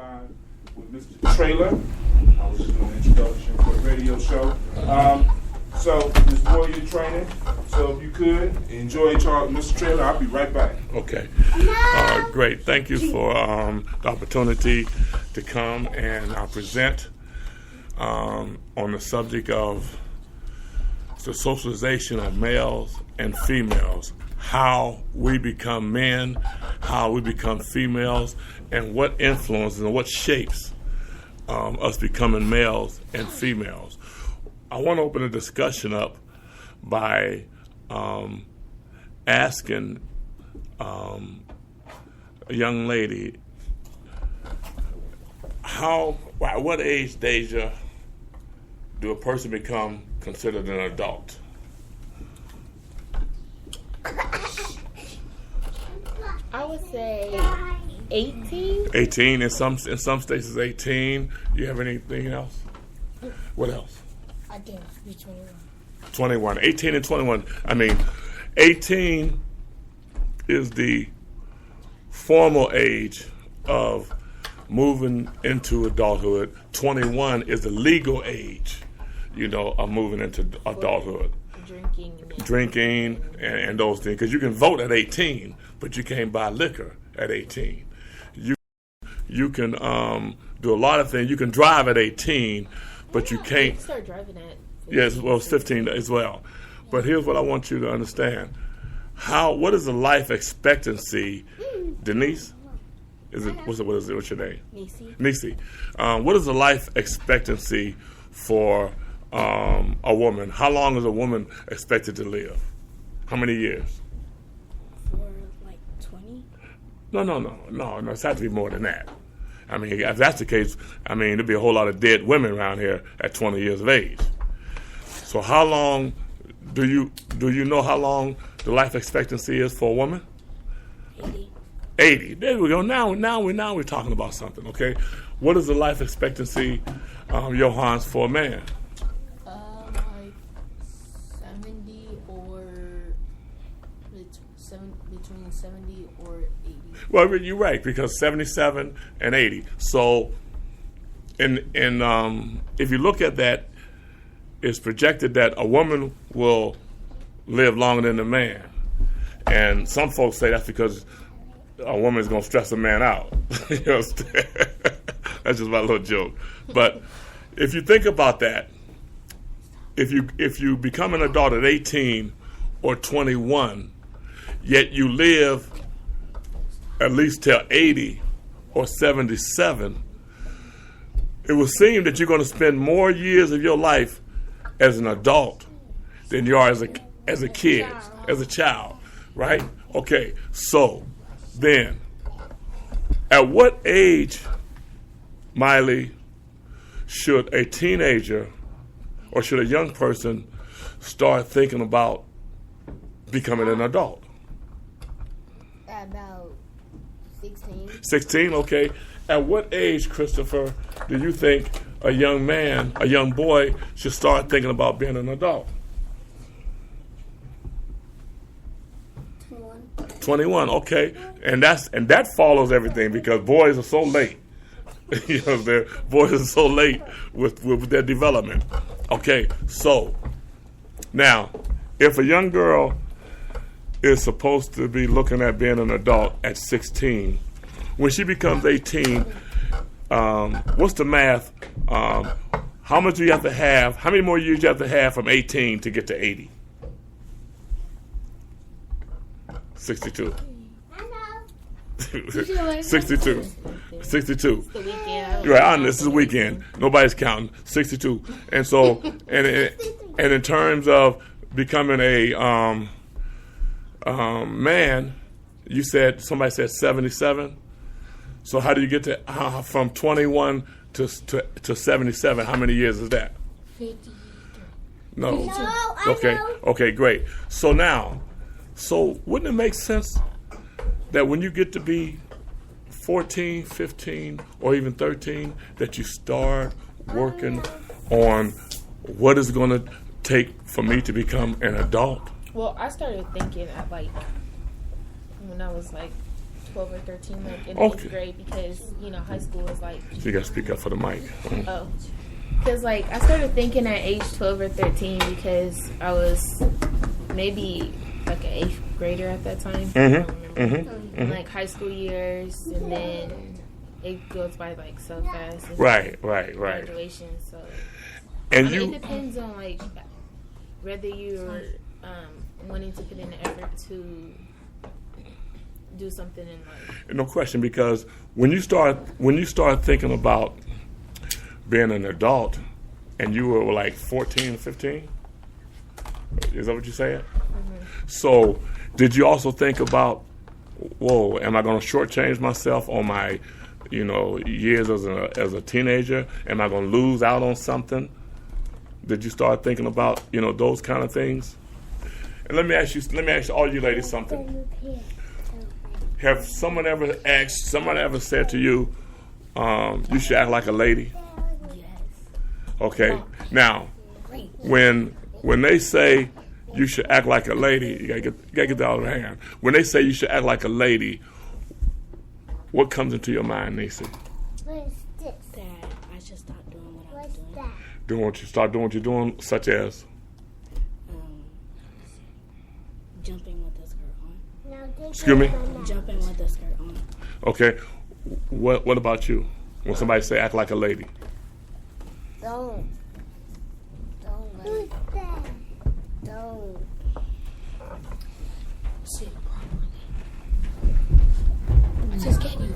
live with Mr. Traylor. I was just doing an introduction for the radio show. So, this warrior training. So, if you could enjoy Mr. Traylor, I'll be right back. Okay. Great. Thank you for the opportunity to come and present on the subject of the socialization of males and females, how we become men, how we become females, and what influences and what shapes us becoming males and females. I want to open the discussion up by asking a young lady, at what age, Deja, do a person become considered an adult? I would say 18. 18. In some states it's 18. You have anything else? What else? I think be 21. 21. 18 and 21. I mean, 18 is the formal age of moving into adulthood. 21 is the legal age, of moving into adulthood. Drinking and those things. Because you can vote at 18, but you can't buy liquor at 18. You can do a lot of things. You can drive at 18, but you can't. You start driving at 15. Yes, well, it's 15 as well. But here's what I want you to understand. What is the life expectancy, Denise? What's your name? Nisi. What is the life expectancy for a woman? How long is a woman expected to live? How many years? For like 20? No. It's had to be more than that. I mean, if that's the case, there'd be a whole lot of dead women around here at 20 years of age. So how long do you know how long the life expectancy is for a woman? 80. There we go. Now we're talking about something. Okay, what is the life expectancy, Johans, for a man? Like 70 or between 70 or 80. Well, you're right, because 77 and 80. So, if you look at that, it's projected that a woman will live longer than a man, and some folks say that's because a woman is going to stress a man out. You understand? That's just my little joke. But if you think about that, if you become an adult at 18 or 21, yet you live at least till 80 or 77, it would seem that you're going to spend more years of your life as an adult than you are as a kid, as a child, right? Okay, so then, at what age, Miley, should a teenager or should a young person start thinking about becoming an adult? About 16. 16, okay. At what age, Christopher, do you think a young man, a young boy, should start thinking about being an adult? 21, okay, and that follows everything, because boys are so late. Boys are so late with their development. Okay, so now, if a young girl is supposed to be looking at being an adult at 16, when she becomes 18, what's the math? How much do you have to have? How many more years do you have to have from 18 to get to 80? 62. 62. 62. It's the weekend. Right, this is the weekend. Nobody's counting. 62. And so, and in terms of becoming a man, somebody said 77. So how do you get to from 21 to 77? How many years is that? 50. No. Okay, great. So wouldn't it make sense that when you get to be 14, 15, or even 13, that you start working on what is going to take for me to become an adult? Well, I started thinking at when I was 12 or 13, like in Okay. 8th grade, because high school is like. So you got to speak up for the mic. Oh, because like I started thinking at age 12 or 13 because I was maybe like an 8th grader at that time. I don't remember. And, like high school years, and then it goes by like so fast. And Right. Graduation, so. And it depends on like whether you're wanting to put in the effort to do something in life. No question, because when you start thinking about being an adult, and you were like 14, 15, is that what you said? So, did you also think about, whoa, am I going to shortchange myself on my, years as a teenager? Am I going to lose out on something? Did you start thinking about, those kind of things? And let me ask all you ladies something. Have someone ever said to you, you should act like a lady? Yes. Okay. Now, when they say you should act like a lady, you gotta get that out of hand. When they say you should act like a lady, what comes into your mind, Nisi? That I should stop doing what I was doing. Start doing what you're doing, such as? Jumping with the skirt on. Excuse me? Jumping with the skirt on. Okay. What about you? When somebody say act like a lady? Don't. Just get you.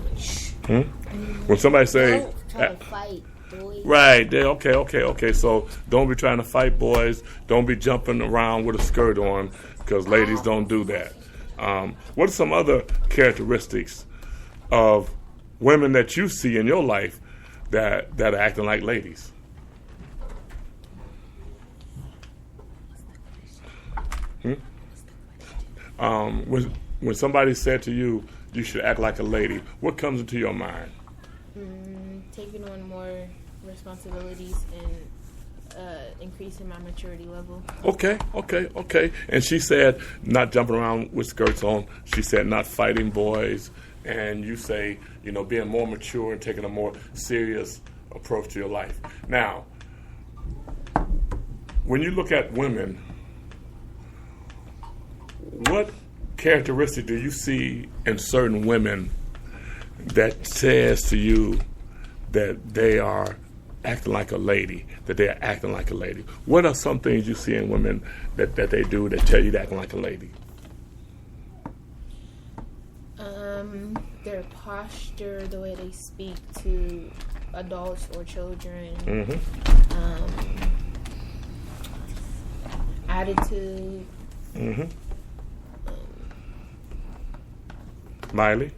When somebody say, Don't try to fight, boy. right, okay. So don't be trying to fight boys. Don't be jumping around with a skirt on, because ladies don't do that. What are some other characteristics of women that you see in your life that are acting like ladies? When somebody said to you, you should act like a lady, what comes into your mind? Taking on more responsibilities and increasing my maturity level. Okay. And she said not jumping around with skirts on. She said not fighting boys. And you say, being more mature and taking a more serious approach to your life. Now, when you look at women, what characteristic do you see in certain women that says to you that they are acting like a lady, that they are acting like a lady? What are some things you see in women that they do that tell you they're acting like a lady? Their posture, the way they speak to adults or children, attitude. Miley?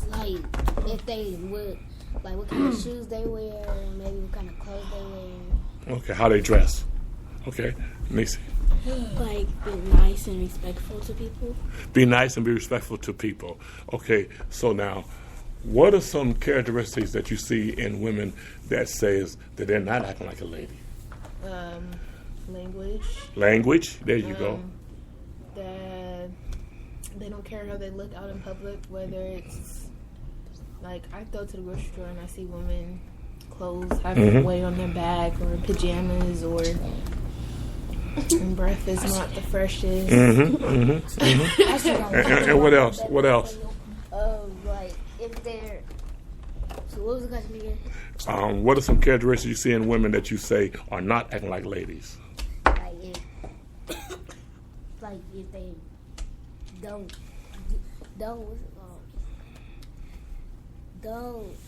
Like, if they would, like what kind of shoes they wear, maybe what kind of clothes they wear. Okay, how they dress. Okay, Nisi. Like, be nice and respectful to people. Be nice and be respectful to people. Okay, so now, what are some characteristics that you see in women that says that they're not acting like a lady? Language. There you go. That they don't care how they look out in public, whether it's like I go to the grocery store and I see women clothes halfway on their back, or pajamas, or breath is not the freshest. And what else? Like, if they're... So what was the question again? What are some characteristics you see in women that you say are not acting like ladies? Like if they don't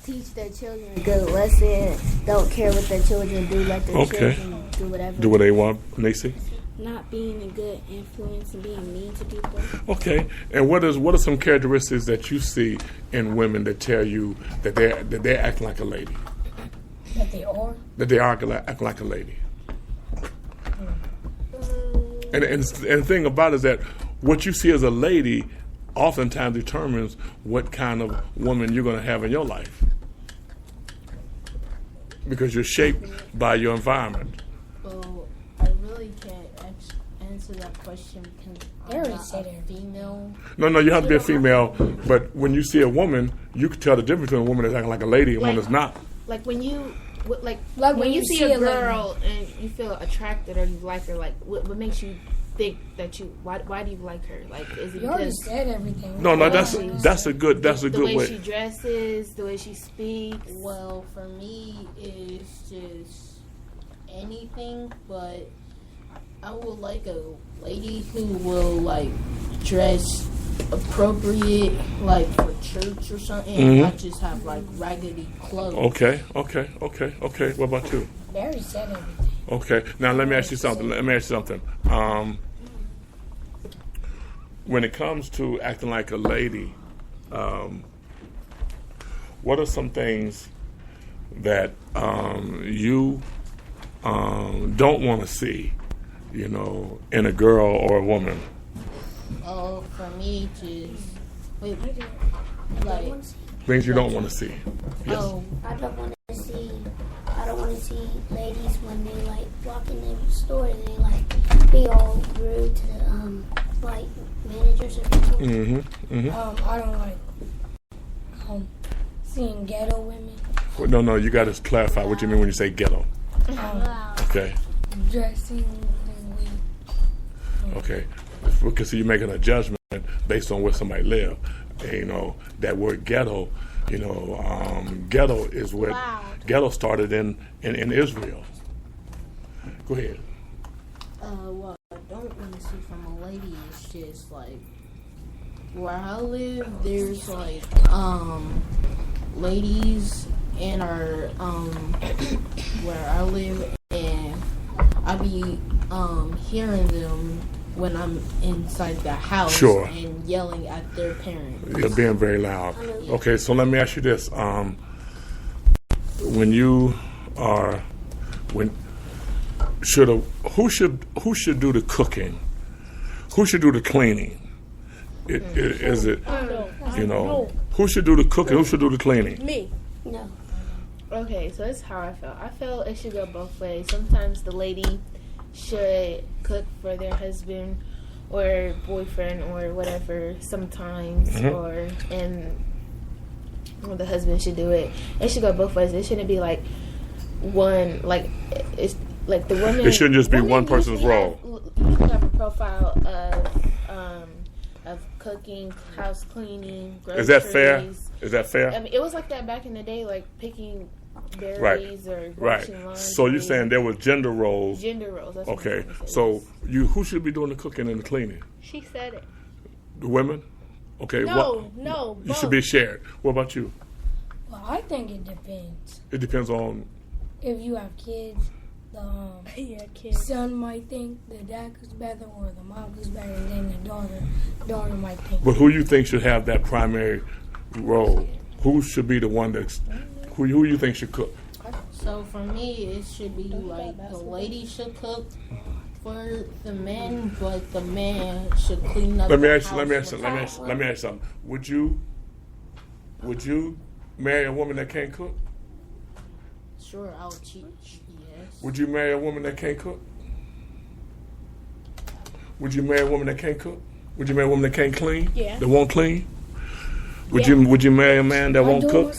teach their children a good lesson, don't care what their children do, let their children do whatever. Do what they want, Nisi? Not being a good influence and being mean to people. Okay, and what are some characteristics that you see in women that tell you that they're acting like a lady? That they are? That they are acting like a lady. And the thing about it is that what you see as a lady oftentimes determines what kind of woman you're going to have in your life, because you're shaped by your environment. Well, I really really can't answer that question because They I'm already not said a it. female. No, you have to be a female. But when you see a woman, you can tell the difference between a woman that's acting like a lady and one that's not. Like when you Like when you see a girl and you feel attracted or you like her, like what makes you think that you why do you like her? Like is it You already because said everything. No, that's a good the way way. she dresses, the way she speaks? Well, for me, it's just anything, but I would like a lady who will like dress appropriate, like for church or something, and not just have like raggedy clothes. Okay. What about you? Barry said everything. Okay. Now let me ask you something. When it comes to acting like a lady, what are some things that you don't want to see, in a girl or a woman? Oh, for me, just like Things you don't want to see. Yes. oh, I don't want to see ladies when they like walk in the store and they like be all rude to the like managers or people. I don't like seeing ghetto women No, you got to clarify what you mean when you say ghetto. Okay. dressing the Okay. Because you're making a judgment based on where somebody live. That word ghetto, ghetto is where ghetto started in Israel. Go ahead. what I don't want to see from a lady is just like where I live. There's like ladies in our where I live, and I be hearing them when I'm inside the house Sure. and yelling at their parents. You're being very loud. Okay, so let me ask you this: who should do the cooking? Who should do the cleaning? Is it who should do the cooking? Who should do the cleaning? Me. No. Okay, so that's how I felt. I felt it should go both ways. Sometimes the lady should cook for their husband or boyfriend or whatever sometimes, and the husband should do it. It should go both ways. It shouldn't be like one, like it's like the woman. It shouldn't just be one person's role. You can have a profile of cooking, house cleaning, groceries. Is that fair? Is that fair? I mean, it was like that back in the day, like picking berries or Right. washing laundry. So you're saying there was gender roles. Gender roles. That's what Okay. I'm trying to say. So who should be doing the cooking and the cleaning? She said it. The women? Okay. No. You should be shared. What about you? Well, I think it depends. It depends on. If you have kids, the son might think the dad cooks better, or the mom cooks better, and then the daughter might think. But who you think should have that primary role? Who should be the one that's? Who you think should cook? So for me, it should be like the lady should cook for the men, but the man should clean up. Let me the ask you house. something. Would you marry a woman that can't cook? Sure, I'll cheat. Yes. Would you marry a woman that can't cook? Would you marry a woman that can't cook? Would you marry a woman that can't clean? Yeah. That won't clean? Would you marry a man that won't cook?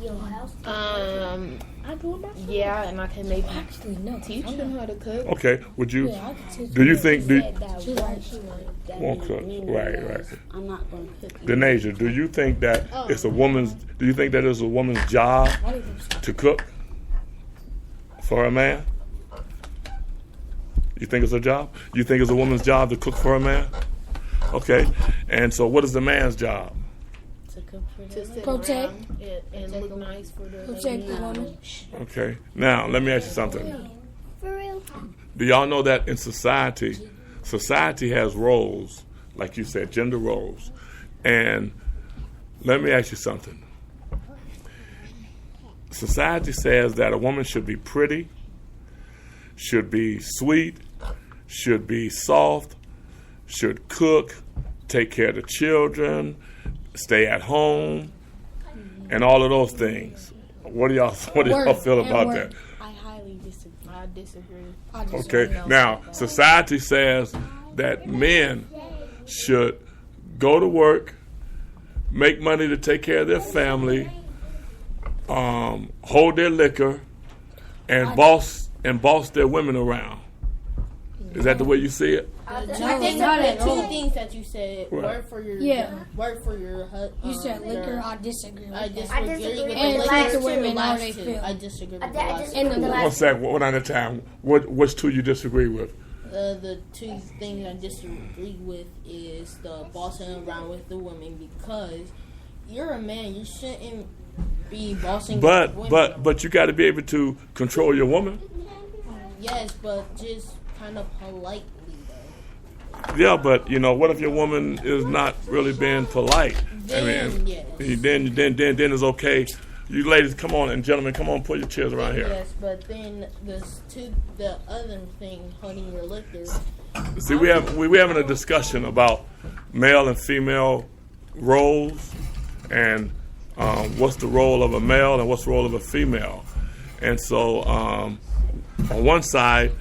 Your house. I do it myself. Yeah, and I can maybe Actually, no. teach them how to cook. Okay. Would you? Yeah, I can teach Do you think? That Won't cook. means Right. I'm not going to cook. Denasia, do you think that it's a woman's? Do you think that it's a woman's job to cook for a man? You think it's a job? You think it's a woman's job to cook for a man? Okay. And so, what is the man's job? To cook for To them. sit Protect. around and look nice for the Protect the lady. woman. Okay. Now, let me ask you something. For real? Do y'all know that in society has roles, like you said, gender roles. And let me ask you something. Society says that a woman should be pretty, should be sweet, should be soft, should cook, take care of the children, stay at home, and all of those things. What do y'all feel about that? I highly disagree. I disagree. Okay, now society says that men should go to work, make money to take care of their family, hold their liquor, and boss their women around. Is that the way you see it? The two things that you said, work for your husband. You said liquor. I disagree. I disagree with and the take last the two. women how Last they two. feel. I disagree with I the last two. disagree with the last One sec, one at a time. Which two you disagree with? The two things I disagree with is the bossing around with the women, because you're a man. You shouldn't be bossing women. But you got to be able to control your woman. Yes, but just kind of politely though. Yeah, but what if your woman is not really being polite? Then yes. Then it's okay. You ladies, come on, and gentlemen, come on, put your chairs around here. Yes, but then the other thing, holding your liquor. See, we're having a discussion about male and female roles, and what's the role of a male and what's the role of a female. And so, on one side,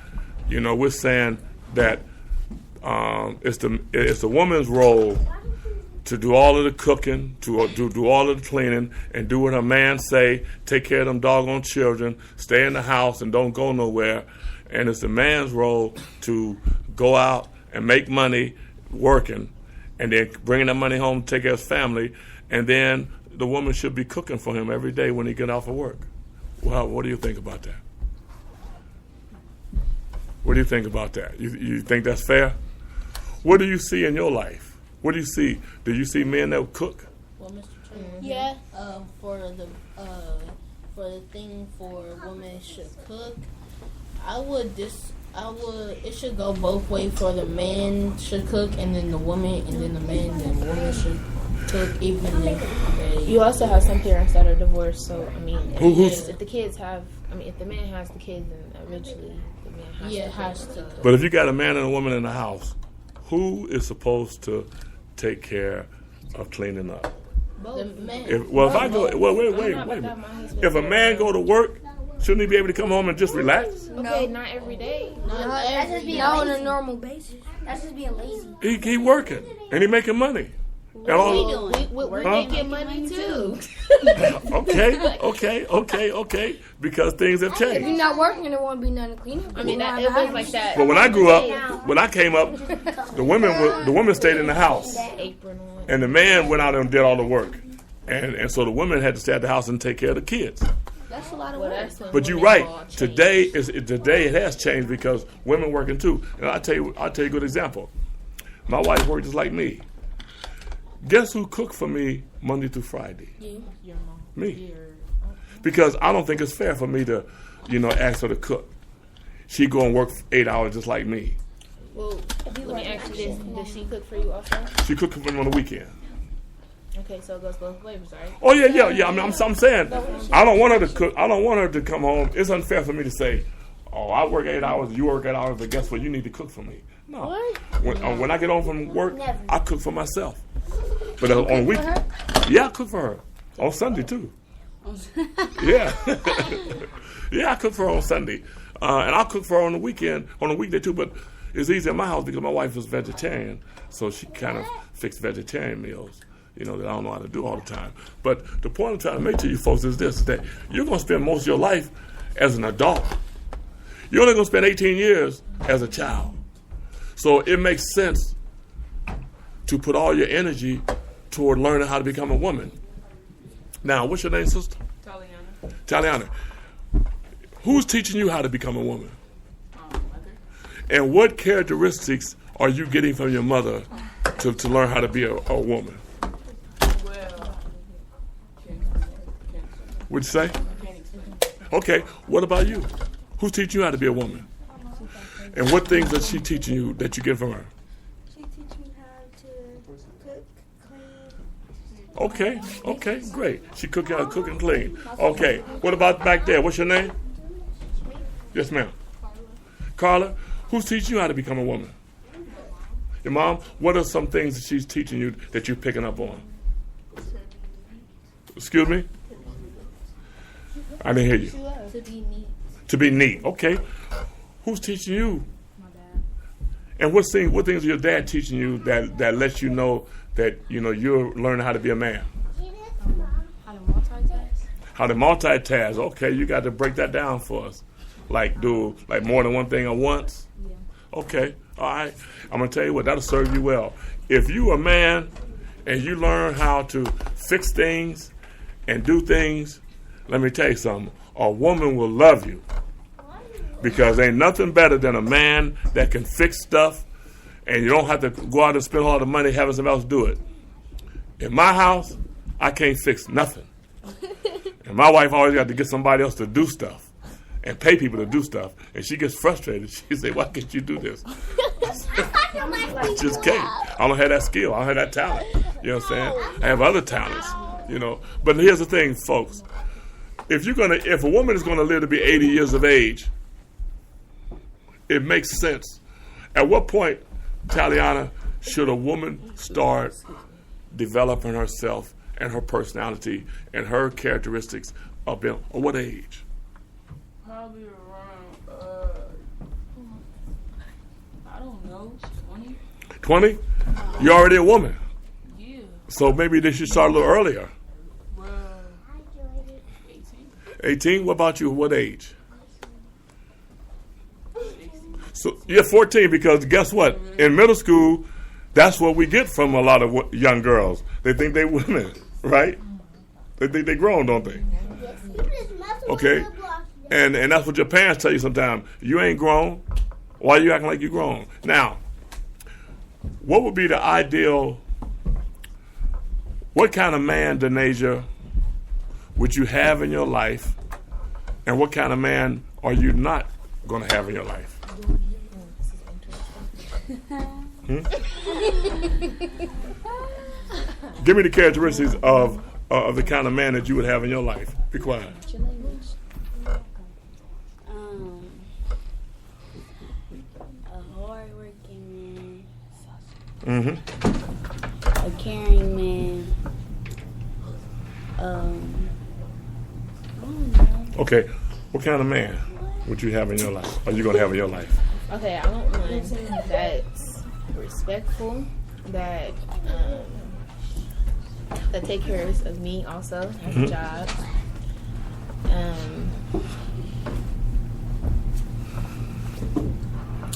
we're saying that it's the woman's role to do all of the cooking, to do all of the cleaning, and do what her man say, take care of them doggone children, stay in the house and don't go nowhere. And it's the man's role to go out and make money working, and then bringing that money home to take care of his family, and then the woman should be cooking for him every day when he get off of work. Well, what do you think about that? What do you think about that? You think that's fair? What do you see in your life? What do you see? Do you see men that cook? Well, Mr. Traylor, Yeah. For the thing for women should cook, it should go both ways. For the man should cook, and then the woman, and then the man, and the woman should cook, even if You also have some parents that are divorced, so I mean, Who's- if the man has the kids, then originally the man has to cook. But if you got a man and a woman in the house, who is supposed to take care of cleaning up? the man. Wait a minute. If a man go to work, shouldn't he be able to come home and just relax? Okay, not every day. That's just being Not on a lazy. normal basis. That's just being lazy. He working and he making money. And all, We Huh? making money too. okay, because things have If changed. you're not working, there won't be nothing to clean up. I mean, it was like that. But when I grew up, when I came up, the women stayed in the house, Apron on. and the man went out and did all the work, and so the women had to stay at the house and take care of the kids. That's a lot of Well, work. that's when But you're women right. all changed. Today it has changed because women working too. And I'll tell you a good example. My wife worked just like me. Guess who cooked for me Monday through Friday? Your mom. Me. Because I don't think it's fair for me to, ask her to cook. She go and work 8 hours just like me. Well, let me ask you this: does she cook for you also? She cooked for me on the weekend. Okay, so it goes both ways, right? Oh yeah. I'm saying I don't want her to cook. I don't want her to come home. It's unfair for me to say, "Oh, I work 8 hours, you work 8 hours, but guess what? You need to cook for me." No. When I get home from work, I cook for myself. But on week, I cook for her on Sunday too. Yeah, I cook for her on Sunday, and I'll cook for her on the weekend, on the weekday too. But it's easy in my house because my wife is vegetarian, so she kind of fixed vegetarian meals. That I don't know how to do all the time. But the point I'm trying to make to you folks is this: that you're going to spend most of your life as an adult. You're only going to spend 18 years as a child. So it makes sense to put all your energy toward learning how to become a woman. Now, what's your name, sister? Taliana. Who's teaching you how to become a woman? Mother. And what characteristics are you getting from your mother to learn how to be a woman? Well, What'd you say? can't explain. Okay, what about you? Who's teaching you how to be a woman? And what things is she teaching you that you get from her? She teach me how to cook, clean. Okay, great. She cook and clean. Okay, what about back there? What's your name? Yes, ma'am. Carla, who's teaching you how to become a woman? Your mom? What are some things that she's teaching you that you're picking up on? Excuse me? I didn't hear you. To be neat. To be neat. Okay. Who's teaching you? My dad. And what things is your dad teaching you that lets you know that you're learning how to be a man? How to multitask? How to multitask. Okay, you got to break that down for us. Like do more than one thing at once? Yeah. Okay, all right. I'm going to tell you what, that'll serve you well. If you a man and you learn how to fix things and do things, let me tell you something. A woman will love you. Because ain't nothing better than a man that can fix stuff and you don't have to go out and spend all the money having somebody else do it. In my house, I can't fix nothing. And my wife always got to get somebody else to do stuff and pay people to do stuff. And she gets frustrated. She say, why can't you do this? I just can't. I don't have that skill. I don't have that talent. You know what I'm saying? I have other talents, But here's the thing, folks. If a woman is gonna live to be 80 years of age, it makes sense. At what point, Taliana, should a woman start developing herself and her personality and her characteristics or what age? Probably around, I don't know, 20? 20? You're already a woman. Yeah. So maybe they should start a little earlier. Well, 18. 18? What about you? What age? So you're 14 because guess what? In middle school, that's what we get from a lot of young girls. They think they women, right? They think they grown, don't they? Okay. And that's what your parents tell you sometimes. You ain't grown. Why are you acting like you grown? Now, what would be the ideal, what kind of man, Denasia, would you have in your life? And what kind of man are you not going to have in your life? Give me the characteristics of the kind of man that you would have in your life. Be quiet. A hard-working man. Mm-hmm. A caring man. I don't know. Okay. What kind of man would you have in your life? Are you going to have in your life? Okay, I want one that's respectful, that take care of me also, has a job.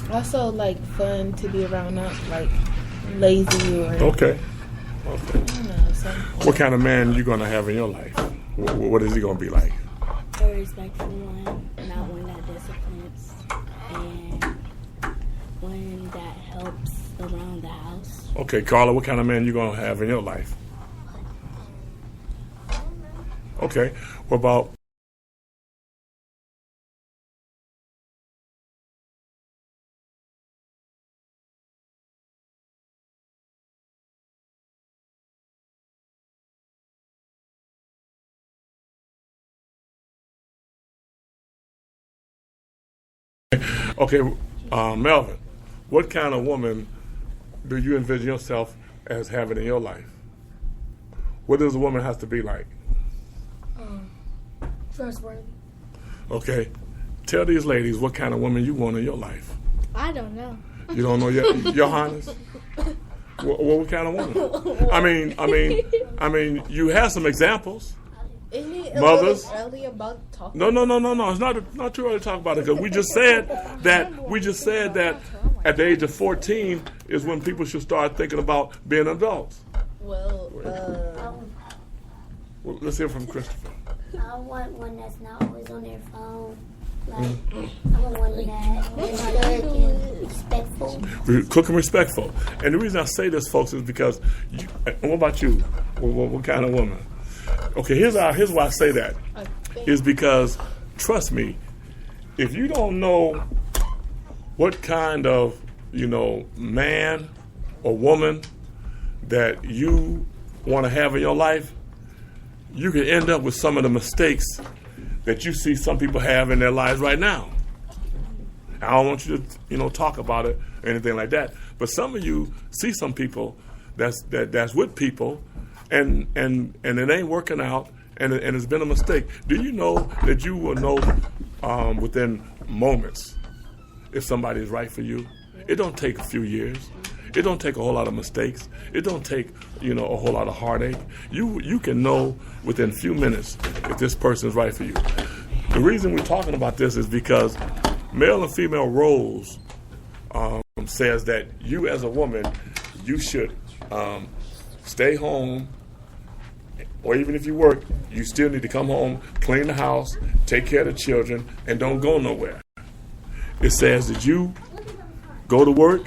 Also, like, fun to be around, not like lazy or. Okay. I don't know, something. What kind of man you going to have in your life? What is he going to be like? A respectful one, not one that disciplines, and one that helps around the house. Okay, Carla, what kind of man you going to have in your life? Okay. What about... Okay, Melvin, what kind of woman do you envision yourself as having in your life? What does a woman have to be like? Trustworthy. Okay, tell these ladies what kind of woman you want in your life. I don't know. You don't know your Highness? What kind of woman? I mean, you have some examples. Isn't it Mothers? early about talking? No. It's not too early to talk about it because we just said that at the age of 14 is when people should start thinking about being adults. Well, Well, let's hear from Christopher. I want one that's not always on their phone. Like, I want one that is good and respectful. Cook and respectful. And the reason I say this, folks, is because, what about you? What kind of woman? Okay, here's why I say that. Is because, trust me, if you don't know what kind of, man or woman that you want to have in your life, you can end up with some of the mistakes that you see some people have in their lives right now. I don't want you to, talk about it or anything like that. But some of you see some people that's with people, and it ain't working out, and it's been a mistake. Do you know that you will know within moments if somebody is right for you. It don't take a few years. It don't take a whole lot of mistakes. It don't take, a whole lot of heartache. You can know within a few minutes if this person is right for you. The reason we're talking about this is because male and female roles says that you as a woman, you should stay home, or even if you work, you still need to come home, clean the house, take care of the children, and don't go nowhere. It says that you go to work,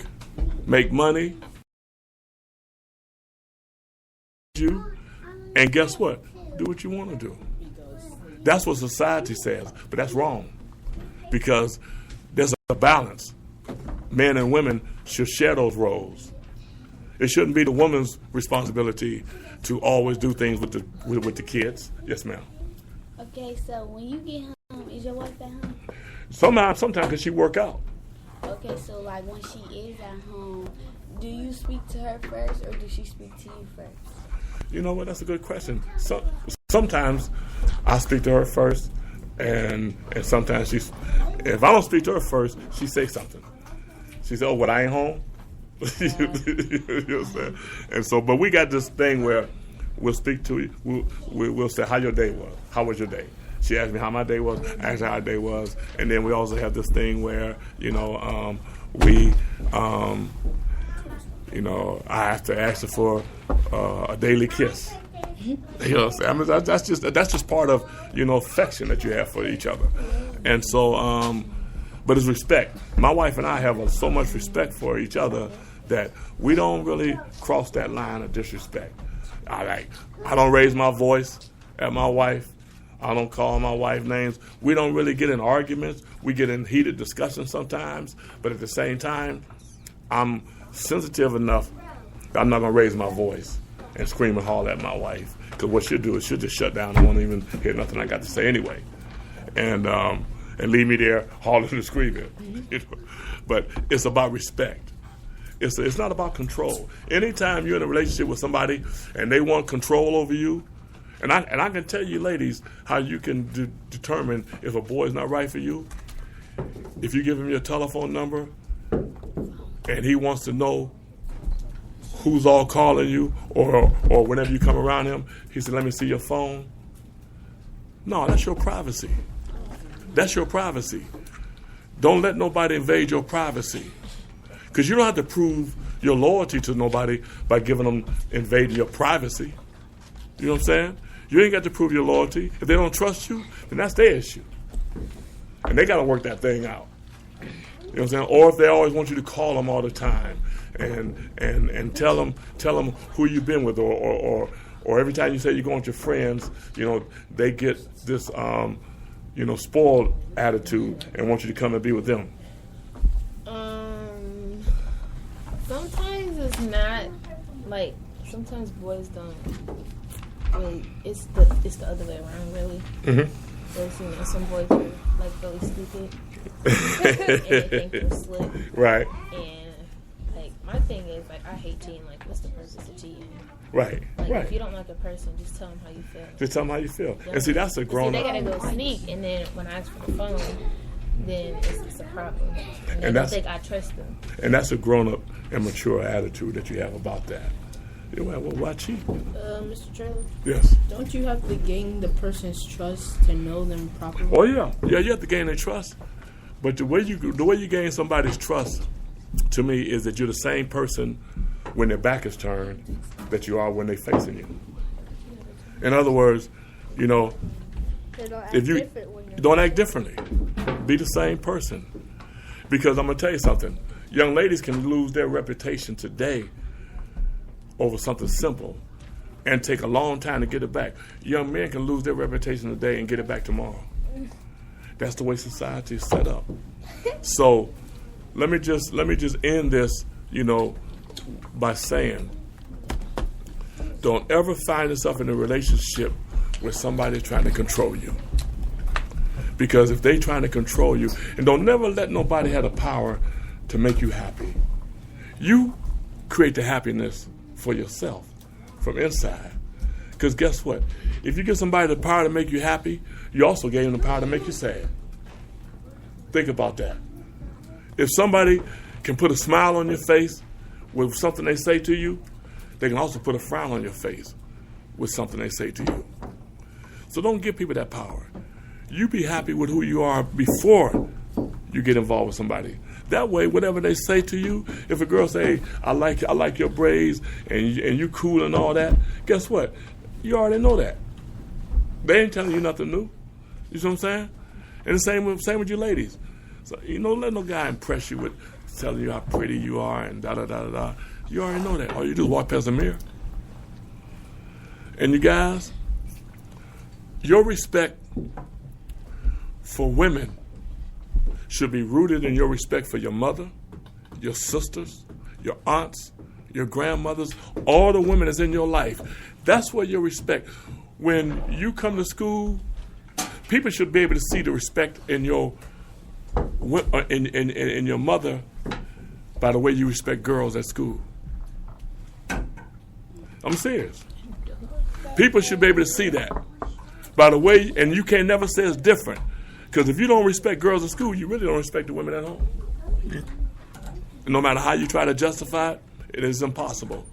make money, and guess what? Do what you want to do. That's what society says, but that's wrong because there's a balance. Men and women should share those roles. It shouldn't be the woman's responsibility to always do things with the kids. Yes, ma'am. Okay, so when you get home, is your wife at home? Sometimes because she work out. Okay, so like when she is at home, do you speak to her first or does she speak to you first? You know what? That's a good question. Sometimes I speak to her first, and sometimes if I don't speak to her first, she say something. She said, "Oh, what? I ain't home." You know what I'm saying? And so, but we got this thing where we'll speak to you. We'll say, "How your day was? How was your day?" She asked me how my day was. I asked her how her day was, and then we also have this thing where I have to ask her for a daily kiss. You know what I'm saying? I mean, that's just part of affection that you have for each other, and so. But it's respect. My wife and I have so much respect for each other that we don't really cross that line of disrespect. I don't raise my voice at my wife. I don't call my wife names. We don't really get in arguments. We get in heated discussions sometimes. But at the same time, I'm sensitive enough that I'm not going to raise my voice and scream and holler at my wife. Because what she'll do is she'll just shut down and won't even hear nothing I got to say anyway. And leave me there hollering and screaming. But it's about respect. It's not about control. Anytime you're in a relationship with somebody and they want control over you, and I can tell you, ladies, how you can determine if a boy is not right for you. If you give him your telephone number and he wants to know who's all calling you, or whenever you come around him, he said, "Let me see your phone." No, that's your privacy. That's your privacy. Don't let nobody invade your privacy. Because you don't have to prove your loyalty to nobody by giving them invading your privacy. You know what I'm saying? You ain't got to prove your loyalty. If they don't trust you, then that's their issue. And they got to work that thing out. You know what I'm saying? Or if they always want you to call them all the time and tell them who you've been with, or every time you say you're going with your friends, they get this spoiled attitude and want you to come and be with them. Sometimes it's not like sometimes boys don't really. It's the other way around, really. Mm-hmm. There's some boys are like really stupid and they think they're slick. Right. And like my thing is like I hate cheating. Like what's the purpose of cheating? Right. Like right. If you don't like a person, just tell them how you feel. Just tell them how you feel. And see, that's a grown up. They gotta go sneak, and then when I ask for the phone, then it's a problem. And they don't think I trust them. And that's a grown up and mature attitude that you have about that. Well, why cheat? Mr. Traylor? Yes. Don't you have to gain the person's trust to know them properly? Oh yeah, you have to gain their trust. But the way you gain somebody's trust, to me, is that you're the same person when their back is turned that you are when they're facing you. In other words, if you don't act differently, be the same person. Because I'm gonna tell you something. Young ladies can lose their reputation today over something simple and take a long time to get it back. Young men can lose their reputation today and get it back tomorrow. That's the way society is set up. So let me just end this, by saying, don't ever find yourself in a relationship with somebody trying to control you. Because if they trying to control you, and don't never let nobody have the power to make you happy. You create the happiness for yourself from inside. Because guess what? If you give somebody the power to make you happy, you also gave them the power to make you sad. Think about that. If somebody can put a smile on your face with something they say to you, they can also put a frown on your face with something they say to you. So don't give people that power. You be happy with who you are before you get involved with somebody. That way, whatever they say to you, if a girl say, I like your braids and you cool and all that, guess what? You already know that. They ain't telling you nothing new. You see what I'm saying? And the same with you ladies. So don't let no guy impress you with telling you how pretty you are and da-da-da-da-da. You already know that. All you do is walk past the mirror. And you guys, your respect for women should be rooted in your respect for your mother, your sisters, your aunts, your grandmothers, all the women that's in your life. That's where your respect. When you come to school, people should be able to see the respect in your in your mother by the way you respect girls at school. I'm serious. People should be able to see that by the way, and you can never say it's different. Because if you don't respect girls at school, you really don't respect the women at home. And no matter how you try to justify it, it is impossible.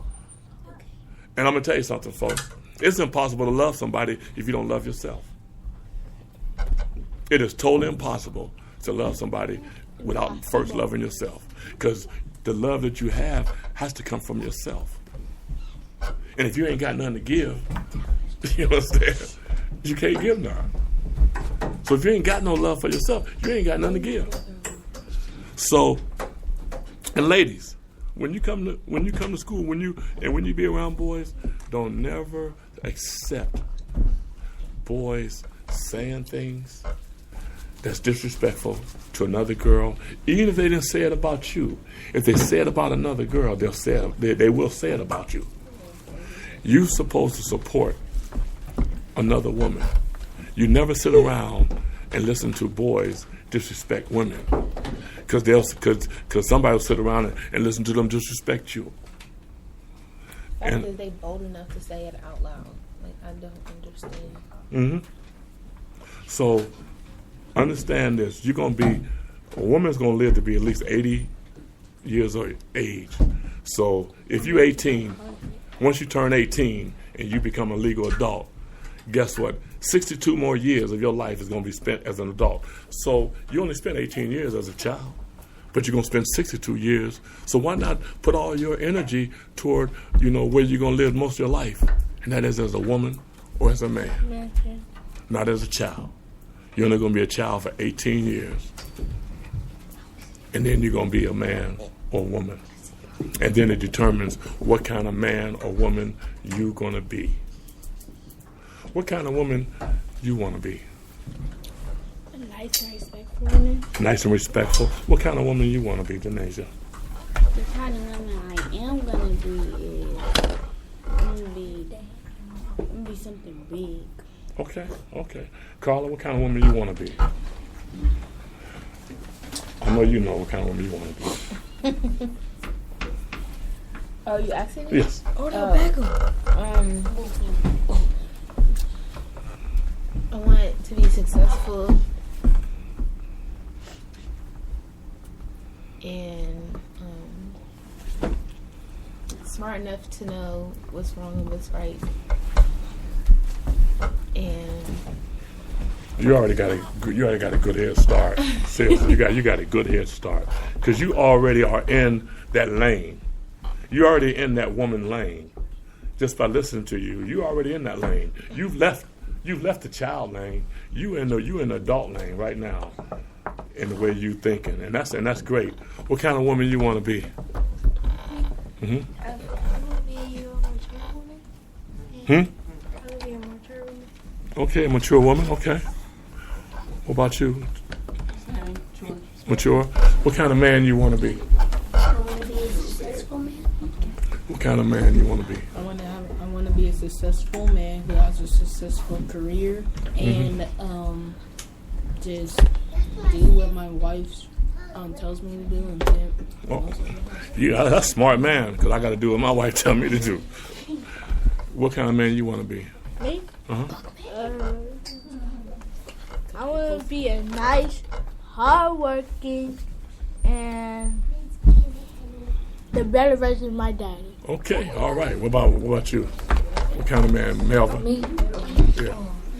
And I'm going to tell you something, folks. It's impossible to love somebody if you don't love yourself. It is totally impossible to love somebody without first loving yourself. Because the love that you have has to come from yourself. And if you ain't got nothing to give, you understand, you can't give none. So if you ain't got no love for yourself, you ain't got nothing to give. So, and ladies, when you come to school, when you be around boys, don't never accept boys saying things that's disrespectful to another girl, even if they didn't say it about you. If they say it about another girl, they will say it about you. You're supposed to support another woman. You never sit around and listen to boys disrespect women, because somebody will sit around and listen to them disrespect you. That's because they bold enough to say it out loud. Like, I don't understand. Mm-hmm. So understand this: a woman's gonna live to be at least 80 years of age. So if you're 18, once you turn 18 and you become a legal adult, guess what? 62 more years of your life is going to be spent as an adult. So you only spent 18 years as a child, but you're going to spend 62 years. So why not put all your energy toward, where you're going to live most of your life? And that is as a woman or as a man, not as a child. You're only going to be a child for 18 years. And then you're going to be a man or woman. And then it determines what kind of man or woman you're going to be. What kind of woman you want to be? A nice and respectful woman. Nice and respectful. What kind of woman you want to be, Denasia? The kind of woman I am going to be is I'm going to be something big. Okay. Carla, what kind of woman you want to be? I know you know what kind of woman you want to be. Oh, you asking me? Yes. I want to be successful and smart enough to know what's wrong and what's right. And you already got a good head start. Seriously, you got a good head start because you already are in that lane. You're already in that woman lane. Just by listening to you, you're already in that lane. You've left the child lane. You in the adult lane right now, in the way you thinking, and that's great. What kind of woman you want to be? I want to be a mature woman. I want to be a mature woman. Okay, mature woman. Okay. What about you? Mature. What kind of man you want to be? I want to be a successful man. What kind of man you want to be? I want to be a successful man who has a successful career and just do what my wife tells me to do. And yeah, that's a smart man because I got to do what my wife tells me to do. What kind of man you want to be? Me? I want to be a nice, hardworking, and the better version of my daddy. Okay, all right. What about you? What kind of man, Melvin? Me, Yeah,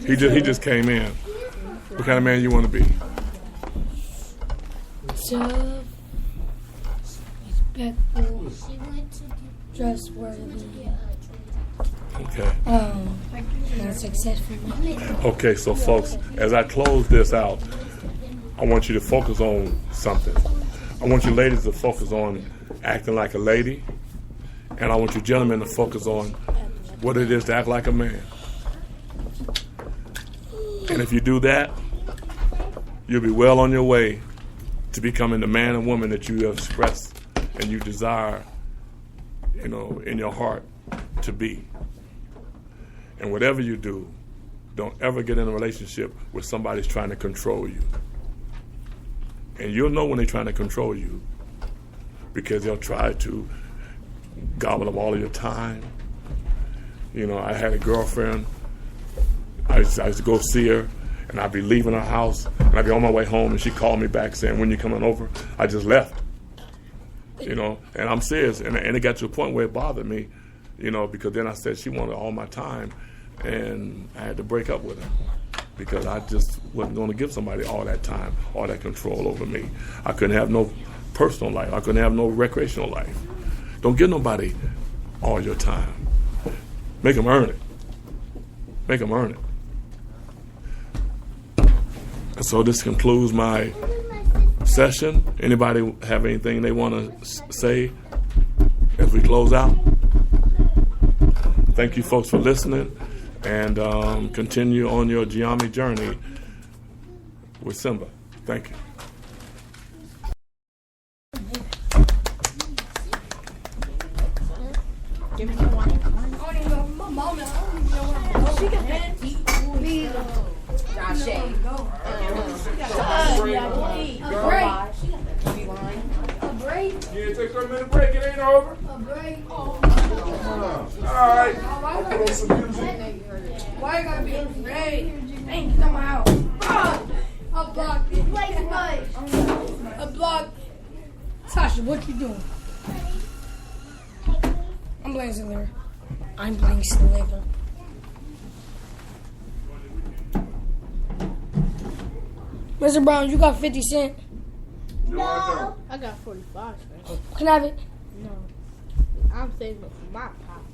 he just came in. What kind of man you want to be? tough, respectful, trustworthy, Okay. and successful. Okay, so folks, as I close this out, I want you to focus on something. I want you ladies to focus on acting like a lady, and I want you gentlemen to focus on what it is to act like a man. And if you do that, you'll be well on your way to becoming the man and woman that you have expressed and you desire, in your heart to be. And whatever you do, don't ever get in a relationship where somebody's trying to control you. And you'll know when they're trying to control you because they'll try to gobble up all of your time. I had a girlfriend. I used to go see her, and I'd be leaving her house, and I'd be on my way home, and she called me back saying, "When you coming over?" I just left. And I'm serious. And it got to a point where it bothered me, because then I said she wanted all my time, and I had to break up with her because I just wasn't going to give somebody all that time, all that control over me. I couldn't have no personal life. I couldn't have no recreational life. Don't give nobody all your time. Make them earn it. Make them earn it. And so this concludes my session. Anybody have anything they want to say as we close out? Thank you folks for listening, and continue on your Gye-Nyame journey with Simba. Thank you. Give me one. I don't even know my mom. I don't even know where I'm going. She got that deep. A break? Yeah, take a minute break. It ain't over. A break? All right. I'll put on some music. Why you gotta be afraid? Ain't get on my house. I blocked it. Play the bus. I blocked it. Tasha, what you doing? I'm playing Slayer. I'm playing Slayer. Mr. Brown, you got 50 cents? No. I got 45 cents. Can I have it? No. I'm saving it for my pop.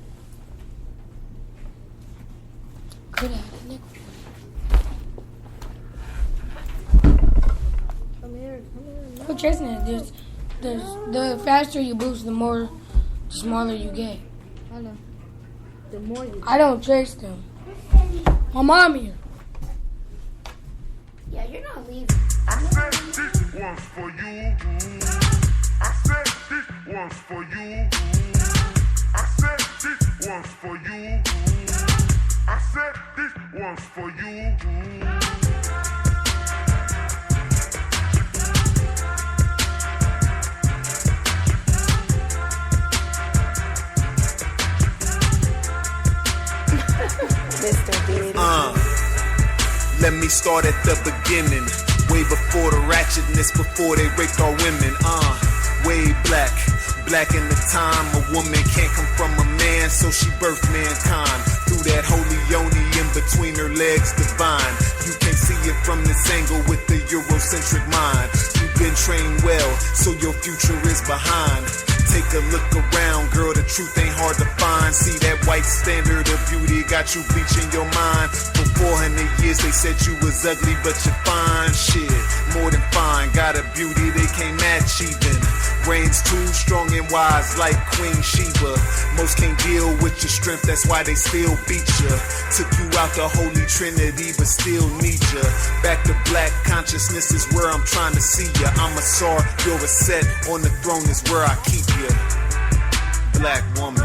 Could I have it, nickel? Come here. No. Quit chasing it. The faster you boost, the smaller you get. I know. The more you... I don't chase them. My mom here. Yeah, you're not leaving. I said this one's for you. I said this one's for you. I said this one's for you. I said this one's for you. Let me start at the beginning. Way before the ratchetness, before they raped our women. Way black in the time. A woman can't come from a man, so she birthed mankind. Through that holy yoni in between her legs, divine. You can't see it from this angle with the Eurocentric mind. You've been trained well, so your future is behind. Take a look around, girl, the truth ain't hard to find. See that white standard of beauty got you bleaching your mind. For 400 years they said you was ugly, but you're fine. Shit, more than fine. Got a beauty they can't match even. Brains too strong and wise like Queen Sheba. Most can't deal with your strength, that's why they still beat ya. Took you out the Holy Trinity, but still need ya. Back to black consciousness is where I'm trying to see ya. I'm a Sar, you're a Set, on the throne is where I keep ya. Black woman.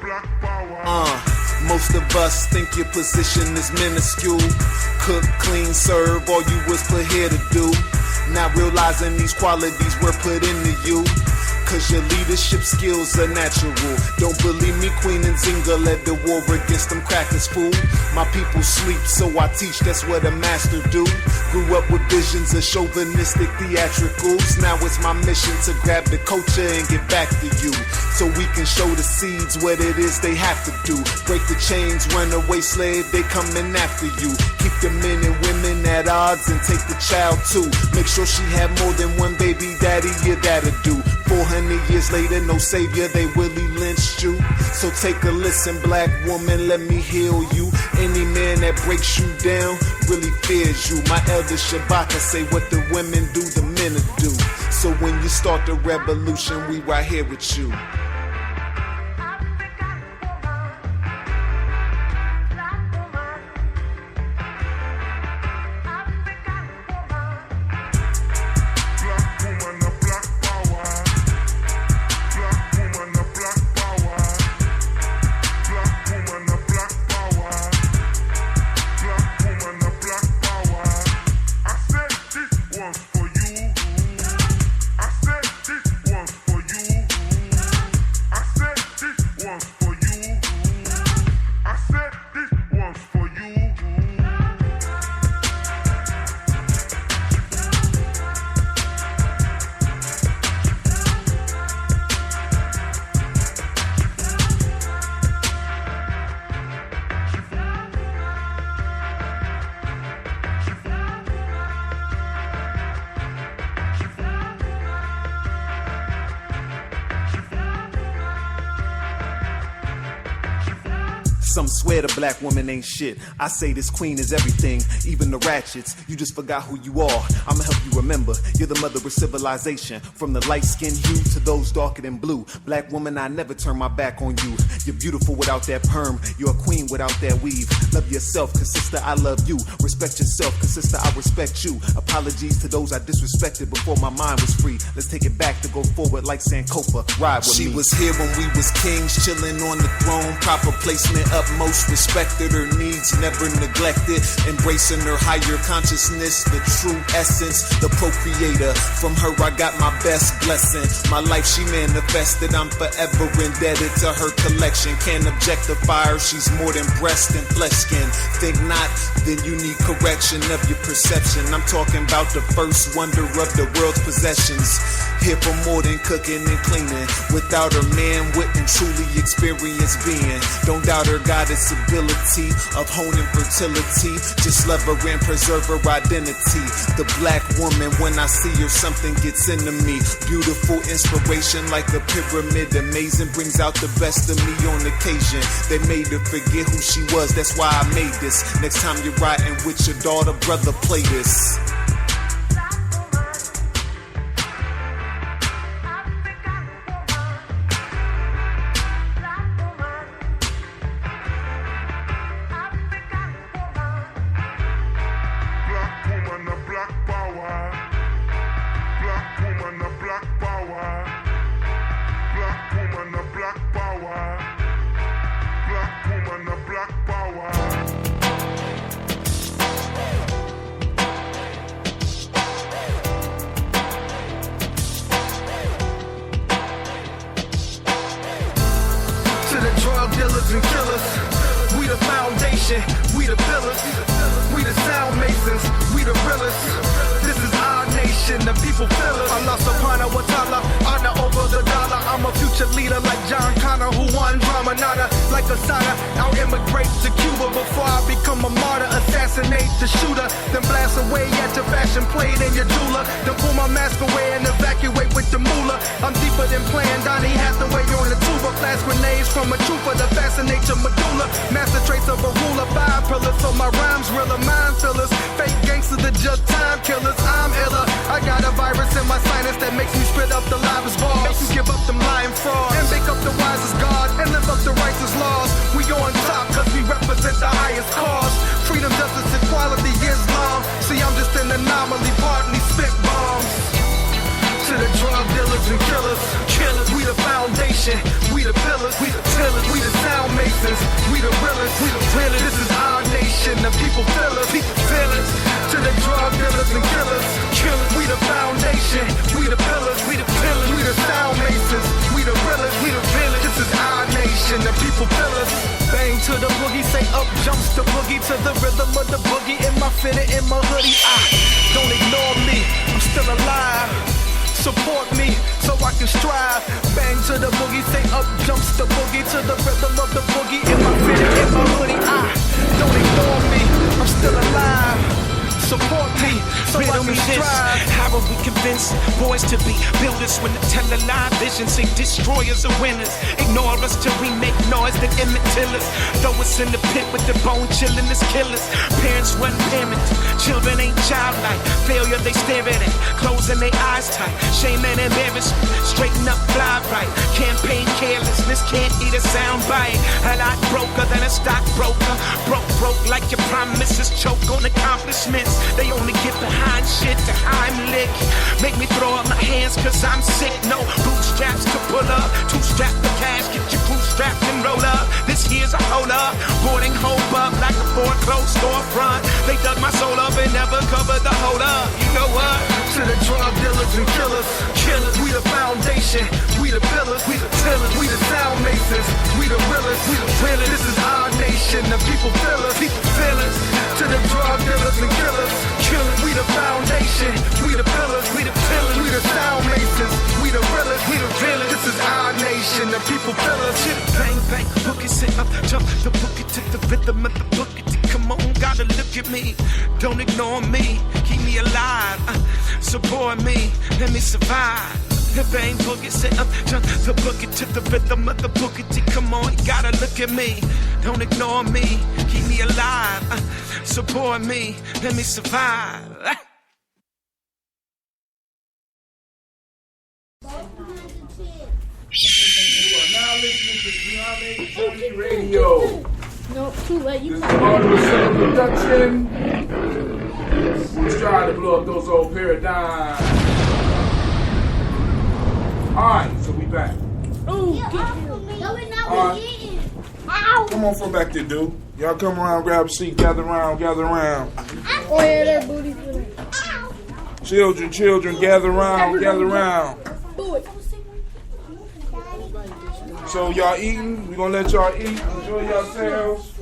Black power. think your position is minuscule. Cook, clean, serve, all you was put here to do. Not realizing these qualities were put into you. Cause your leadership skills are natural. Don't believe me, Queen and Zinga led the war against them crackers, fool. My people sleep, so I teach, that's what a master do. Grew up with visions of chauvinistic theatricals. Now it's my mission to grab the culture and get back to you, so we can show the seeds what it is they have to do. Break the chains, runaway slave, they coming after you. Keep the men and women at odds and take the child too. Make sure she have more than one baby daddy, your dad'll do. 400 years later, no savior, they Willie lynched you. So take a listen, black woman, let me heal you. Any man that breaks you down really fears you. My elder Shabaka say what the women do, the men will do. So when you start the revolution, we right here with you. Some swear the black woman ain't shit. I say this queen is everything, even the ratchets. You just forgot who you are. I'ma help you remember. You're the mother of civilization. From the light-skinned hue to those darker than blue. Black woman, I never turn my back on you. You're beautiful without that perm. You're a queen without that weave. Love yourself, cause sister, I love you. Respect yourself, cause sister, I respect you. Apologies to those I disrespected before my mind was free. Let's take it back to go forward like Sankofa. Ride with me. She was here when we was kings, chilling on the throne. Proper placement, utmost respected. Her needs never neglected. Embracing her higher consciousness, the true essence, the procreator. From her I got my best blessing. My life she manifested. I'm forever indebted to her collection. Can't objectify her, she's more than breast and flesh skin. Think not, then you need correction of your perception. I'm talking about the first wonder of the world's possessions. Here for more than cooking and cleaning. Without her, man wouldn't truly experience being. Don't doubt her goddess ability of honing fertility. Just love her and preserve her identity. The black woman, when I see her, something gets into me. Beautiful inspiration like a pyramid. Amazing, brings out the best of me on occasion. They made her forget who she was, that's why I made this. Next time you're riding with your daughter, brother, play this. And killers, we the foundation, we the pillars, we the sound masons, we the realest. This is our nation, the people feel us. Allah subhanahu wa ta'ala, honor over the dollar. I'm a future leader like John Connor, who won drama, nada like Asada. I'll immigrate to Cuba before I become a martyr. Assassinate the shooter, then blast away at your fashion plate and your jeweler. Then pull my mask away and evacuate with the moolah. I'm deeper than playing Donnie Hathaway on the tuba. Flash grenades from a trooper to fascinate your medulla. Master traits of a ruler, 5 pillars, so my rhymes realer. Mind fillers, fake gangsters, the just time killers. I'm iller. I got a virus in my sinus that makes me spit up the livest bars. Makes you give up them lying frauds and make up the wisest God and live up the righteous laws. We go on top cause we represent the highest cause. Freedom, justice, equality, Islam. See, I'm just an anomaly, partly spit bombs. To the drug dealers and killers, we the foundation, we the pillars, we the sound masons, we we the realest, we the realest. This is our nation, the people feel us, to the drug dealers and killers, we the foundation, we the pillars, we the sound masons, we the realest, this is our nation, the people feel us. Bang to the boogie, say up jumps the boogie to the rhythm of the boogie in my fitted, in my hoodie. Don't ignore me, I'm still alive. Support me so I can strive. Bang to the boogie, say up jumps the boogie to the rhythm of the boogie in my fitted, in my hoodie. Don't ignore me, I'm still alive. Support me so I can strive. How are we convinced boys to be builders when they tell a lie? Vision say destroyers are winners. Ignore us till we make noise that imitate us. Throw us in the pit with the bone chilling as killers. Parents run parents, children ain't childlike. Failure they stare at it, closing their eyes tight. Shame and embarrassment, straighten up, fly right. Campaign carelessness, can't eat a sound bite. A lot broker than a stockbroker. Broke like your promises, choke on accomplishments. They only get behind shit to Heimlich. Make me throw up my hands cause I'm sick. No bootstraps to pull up. Two strap for cash, get your bootstrapped and roll up. This here's a hold up. Boarding hope up like a foreclosed storefront. They dug my soul up and never covered the hold up. You know what? To the drug dealers and killers, we the foundation, we the pillars, we the sound masons, we the realest, this is our nation, the people feel us, to the drug dealers and killers, we the foundation, we the pillars, we the sound masons, we the realest, this is our nation, the people feel us. Bang bang, boogie sit up, jump the boogie to the rhythm of the boogie. Come on, gotta look at me, don't ignore me, keep me alive, support me, let me survive. Bang boogie sit up, jump the boogie to the rhythm of the boogie. Come on, you gotta look at me, don't ignore me, keep me alive, support me, let me survive. You are now listening to Gye-Nyame Journey Radio. Nope, too late. You this is part of a production. We're trying to blow up those old paradigms. Alright, so we back. Come on from back there, dude. Y'all come around, grab a seat, gather around. Oh yeah, their booties. Children, gather around. So y'all eating? We're gonna let y'all eat. Enjoy yourselves.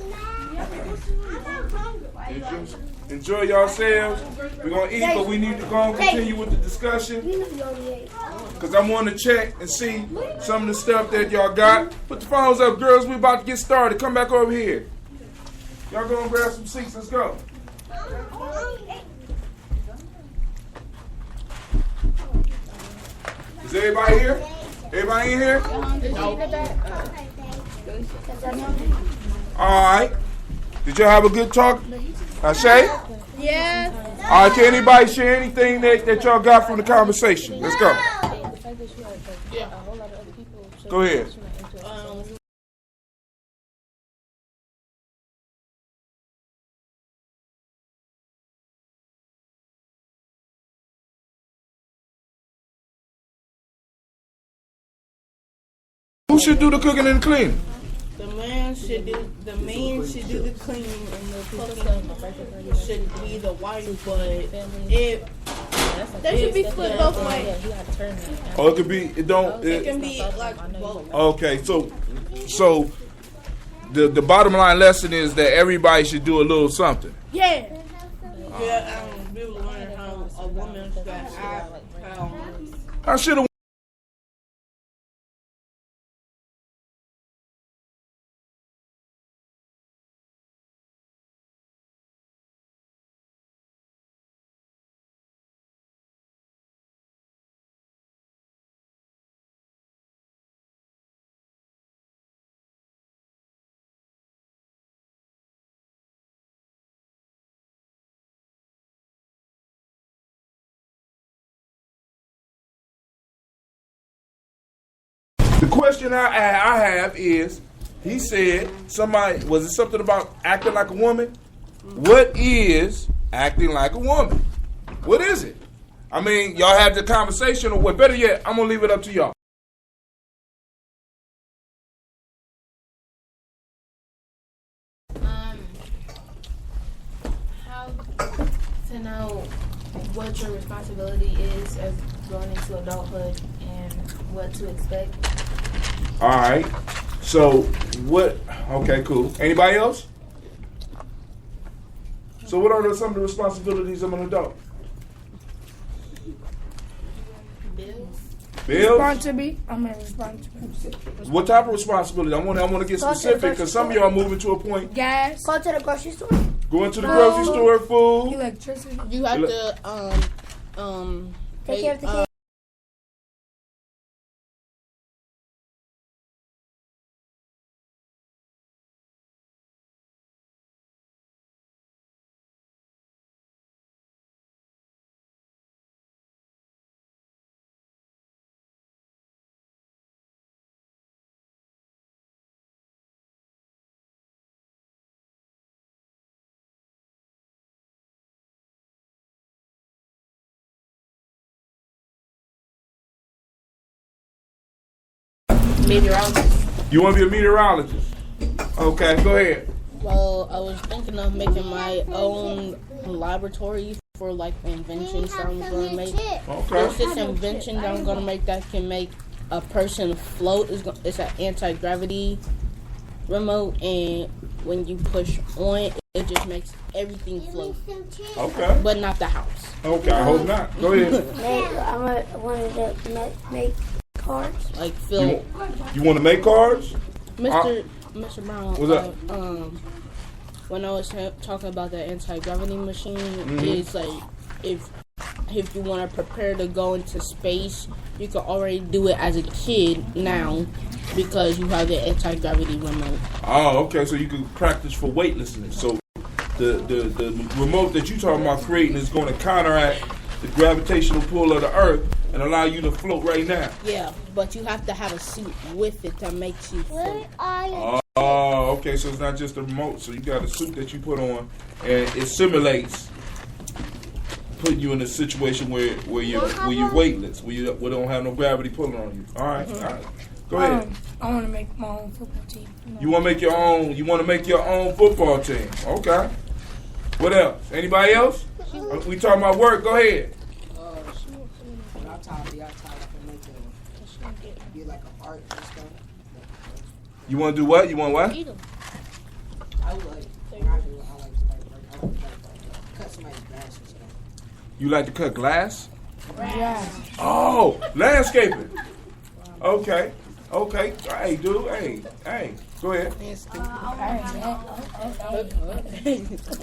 Enjoy yourselves. We're gonna eat, but we need to go and continue with the discussion. Because I want to check and see some of the stuff that y'all got. Put the phones up, girls. We're about to get started. Come back over here. Y'all go and grab some seats. Let's go. Is everybody here? Everybody in here? All right. Did y'all have a good talk? Shay? Yeah. All right, can anybody share anything that y'all got from the conversation? Let's go. Go ahead. Who should do the cooking and the cleaning? The man should do the cleaning, and the cooking should be the wife. But that should be split both ways. Oh, it could be. It don't. It can be like both. Okay, so the bottom line lesson is that everybody should do a little something. Yeah. Yeah. We will learn how a woman should act. I should have. The question I have is, he said, was it something about acting like a woman? What is acting like a woman? What is it? I mean, y'all had the conversation, or what? Better yet, I'm going to leave it up to y'all. To know what your responsibility is as going into adulthood and what to expect. All right. So what? Okay, cool. Anybody else? So what are some of the responsibilities of an adult? Bills? Responsibility. I'm a responsibility. What type of responsibility? I want to get specific because some of y'all moving to a point. Gas. Go to the grocery store. Going to the grocery store, food. Electricity. You have to Take care of the kids. Meteorologist. You want to be a meteorologist? Okay, go ahead. Well, I was thinking of making my own laboratory for like inventions that I'm going to make. Okay. There's this invention that I'm going to make that can make a person float. It's an anti-gravity remote, and when you push on, it just makes everything float. Okay. But not the house. Okay, I hope not. Go ahead. I wanted to make cards. Like Phil. You want to make cards? Mr. Brown. What's up? When I was talking about the anti-gravity machine, it's like if you want to prepare to go into space, you can already do it as a kid now because you have the anti-gravity remote. Oh, okay. So you can practice for weightlessness. So the remote that you're talking about creating is going to counteract the gravitational pull of the Earth and allow you to float right now. Yeah, but you have to have a suit with it that makes you float. Oh, okay. So it's not just a remote. So you got a suit that you put on, and it simulates putting you in a situation where you're weightless, where you don't have no gravity pulling on you. All right, all right. Go ahead. I want to make my own football team. You want to make your own? You want to make your own football team? Okay. What else? Anybody else? We talking about work. Go ahead. You want to do what? You want what? I would like cut somebody's grass or something. You like to cut glass? Yeah. Oh, landscaping. Okay. Okay. Hey, dude. Hey. Go ahead.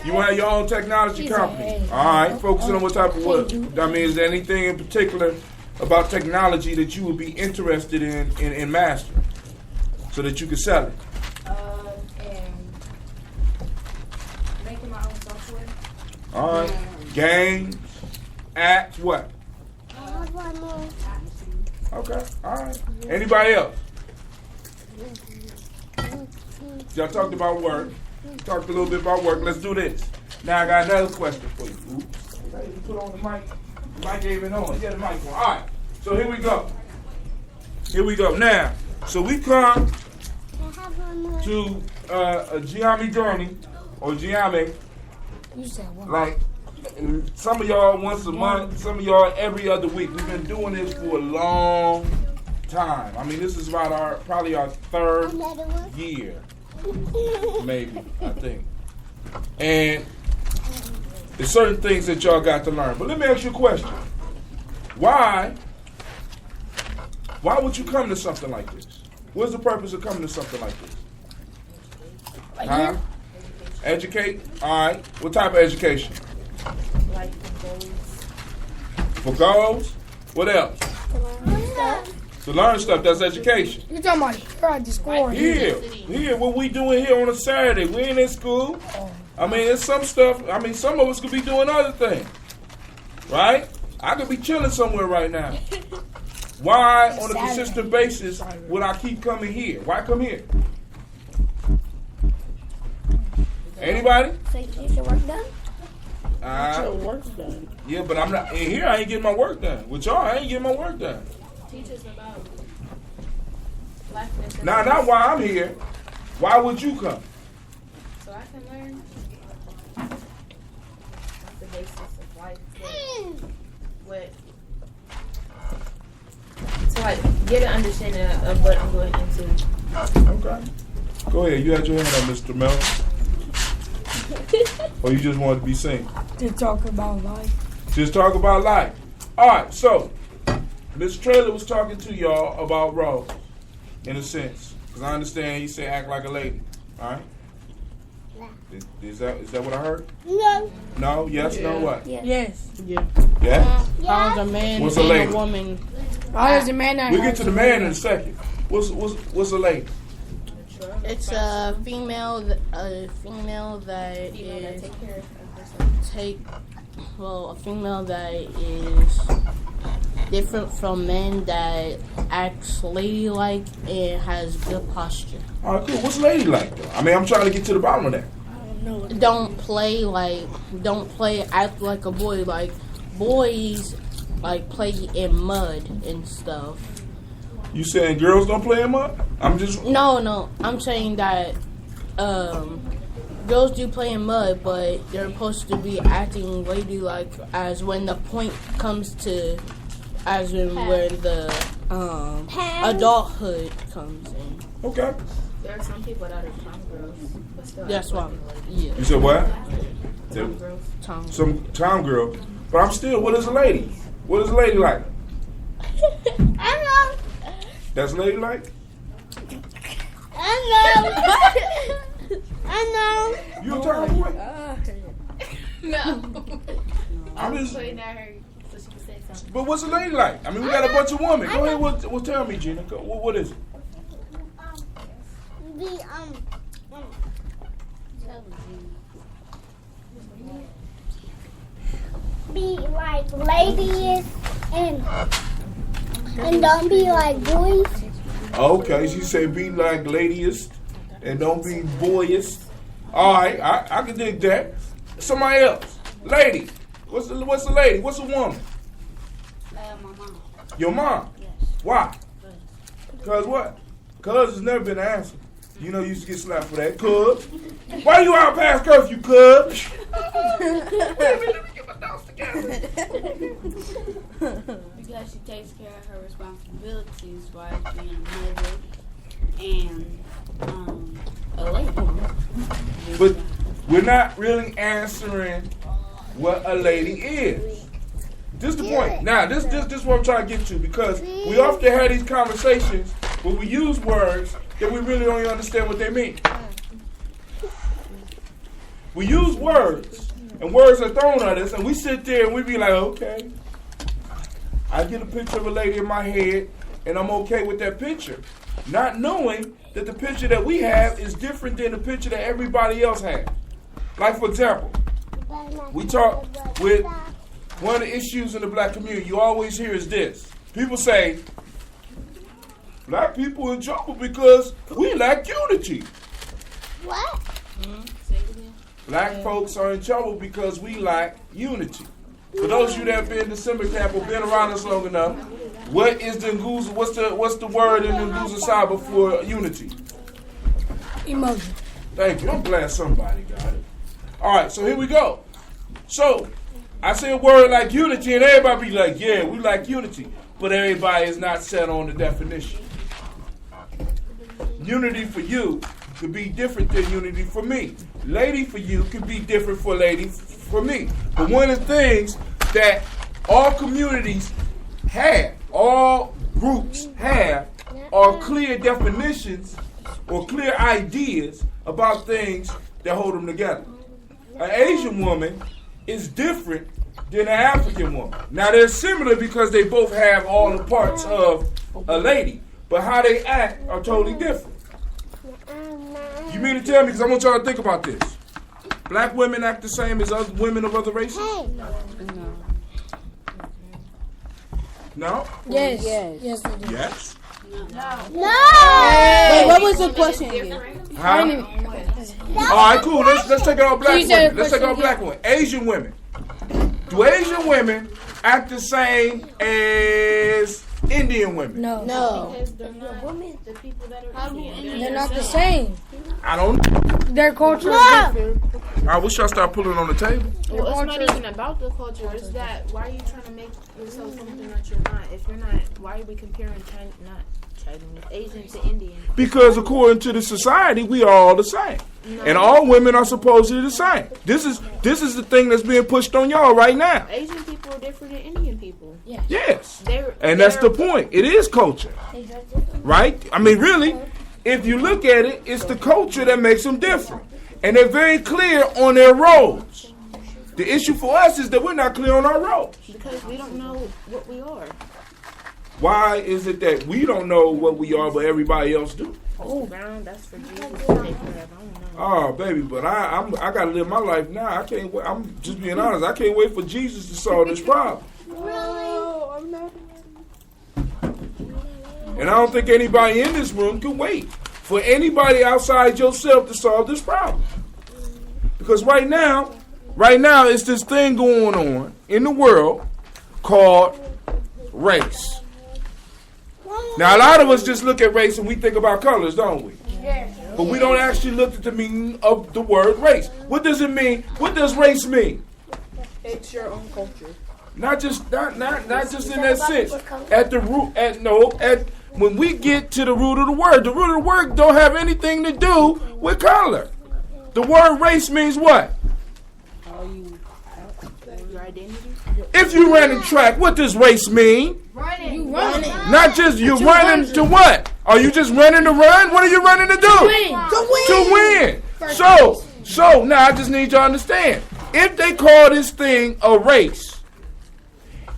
You want to have your own technology company? All right. Focusing on what type of work. I mean, is there anything in particular about technology that you would be interested in mastering so that you can sell it? And making my own software. All right. Games, apps, what? Okay. All right. Anybody else? Y'all talked about work. Talked a little bit about work. Let's do this. Now I got another question for you. Oops. You put on the mic. The mic ain't even on. Get the mic on. All right. So here we go. Here we go. Now, so we come to a Gye-Nyame journey, or Gye-Nyame. Like, some of y'all once a month, some of y'all every other week. We've been doing this for a long time. I mean, this is about probably our third year. Maybe, I think. And there's certain things that y'all got to learn. But let me ask you a question. Why would you come to something like this? What's the purpose of coming to something like this? Huh? Educate? All right. What type of education? Like for goals. For goals? What else? To learn stuff. That's education. You're talking about here at the school. Here, what we doing here on a Saturday. We ain't in school. I mean, it's some stuff. I mean, some of us could be doing other things. Right? I could be chilling somewhere right now. Why, on a consistent basis, would I keep coming here? Why come here? Anybody? So you get your work done? Your work's done. Yeah, but I'm not in here. I ain't getting my work done. With y'all, I ain't getting my work done. Teach us about blackness. Now, not why I'm here. Why would you come? So I can learn. basis of life. But to like get an understanding of what I'm going into. Okay. Go ahead. You had your hand up, Mr. Mel. Or you just wanted to be seen? To talk about life. Just talk about life. All right. So, Mr. Traylor was talking to y'all about roles, in a sense, because I understand he said act like a lady. All right. Is that what I heard? No. No? Yes? Yeah. No? What? Yes. Yeah. Yeah? I was a man What's and a lady? a woman. I was a man. We'll get to the man in a second. What's a lady? It's a female that is a female that is different from men that acts ladylike and has good posture. All right, cool. What's a lady like, though? I mean, I'm trying to get to the bottom of that. Don't play act like a boy. Like boys like play in mud and stuff. You saying girls don't play in mud? No. I'm saying that girls do play in mud, but they're supposed to be acting ladylike as when the point comes to, as in when the adulthood comes in. Okay. There are some people that are tom girls, but still. That's why. Yeah. You said what? Tom girls. Some tom girl. But I'm still, what is a lady? What is a lady like? I know. That's lady like? I know. You a tom boy? No. I'm just waiting at her so she can say something. But what's a lady like? I mean, we got a bunch of women. Go ahead, well, tell me, Gina. What is it? Be like ladies and don't be like boys. Okay, she say be like ladyist and don't be boyish. All right, I can dig that. Somebody else, lady. What's a lady? What's a woman? My mom. Your mom. Yes. Why? Cause what? Cause has never been an answer. You know you used to get slapped for that. Cuz. Why you out past curfew, cuz? Because she takes care of her responsibilities while being a mother and a lady. But we're not really answering what a lady is. This is the point. Now, this is what I'm trying to get to, because we often have these conversations where we use words that we really don't even understand what they mean. We use words, and words are thrown at us, and we sit there and we be like, okay, I get a picture of a lady in my head, and I'm okay with that picture, not knowing that the picture that we have is different than the picture that everybody else has. Like, for example, we talk with one of the issues in the black community you always hear is this. People say, black people in trouble because we lack unity. What? Black folks are in trouble because we lack unity. For those of you that have been to summer camp or been around us long enough, what is the Nguza, what's the word in the Nguza Saba for unity? Emoji. Thank you. I'm glad somebody got it. All right, so here we go. So, I say a word like unity, and everybody be like, yeah, we like unity. But everybody is not set on the definition. Unity for you could be different than unity for me. Lady for you could be different for lady for me. But one of the things that all communities have, all groups have, are clear definitions or clear ideas about things that hold them together. An Asian woman is different than an African woman. Now they're similar because they both have all the parts of a lady, but how they act are totally different. You mean to tell me, because I want y'all to think about this, black women act the same as other women of other races? No? Yes. Yes, they do. Yes? No. Wait, what was the question again? Huh? All right, cool. Let's take it all black women. Let's take it all black women. Asian women. Do Asian women act the same as Indian women? No. Because they're not the people that are Indian. They're not the same. I don't know. Their culture is different. I wish y'all start pulling on the table. Well, it's not even about the culture. It's that why are you trying to make yourself something that you're not? If you're not, why are we comparing Asian to Indian? Because according to the society, we are all the same. No. And all women are supposedly the same. This is the thing that's being pushed on y'all right now. Asian people are different than Indian people. Yes. And that's the point. It is culture. Right? I mean, really, if you look at it, it's the culture that makes them different. And they're very clear on their roles. The issue for us is that we're not clear on our roles. Because we don't know what we are. Why is it that we don't know what we are, but everybody else do? Oh, man, that's for Jesus to take care of. I don't know. Oh, baby, but I got to live my life now. I can't wait. I'm just being honest. I can't wait for Jesus to solve this problem. Really? I'm not. And I don't think anybody in this room can wait for anybody outside yourself to solve this problem. Because right now, it's this thing going on in the world called race. Now, a lot of us just look at race and we think about colors, don't we? Yeah. But we don't actually look at the meaning of the word race. What does it mean? What does race mean? It's your own culture. Not just in that sense. At the root, when we get to the root of the word don't have anything to do with color. The word race means what? Your identity. If you ran in track, what does race mean? Running. You running. Not just you running to what? Are you just running to run? What are you running to do? To win. So now I just need you to understand. If they call this thing a race,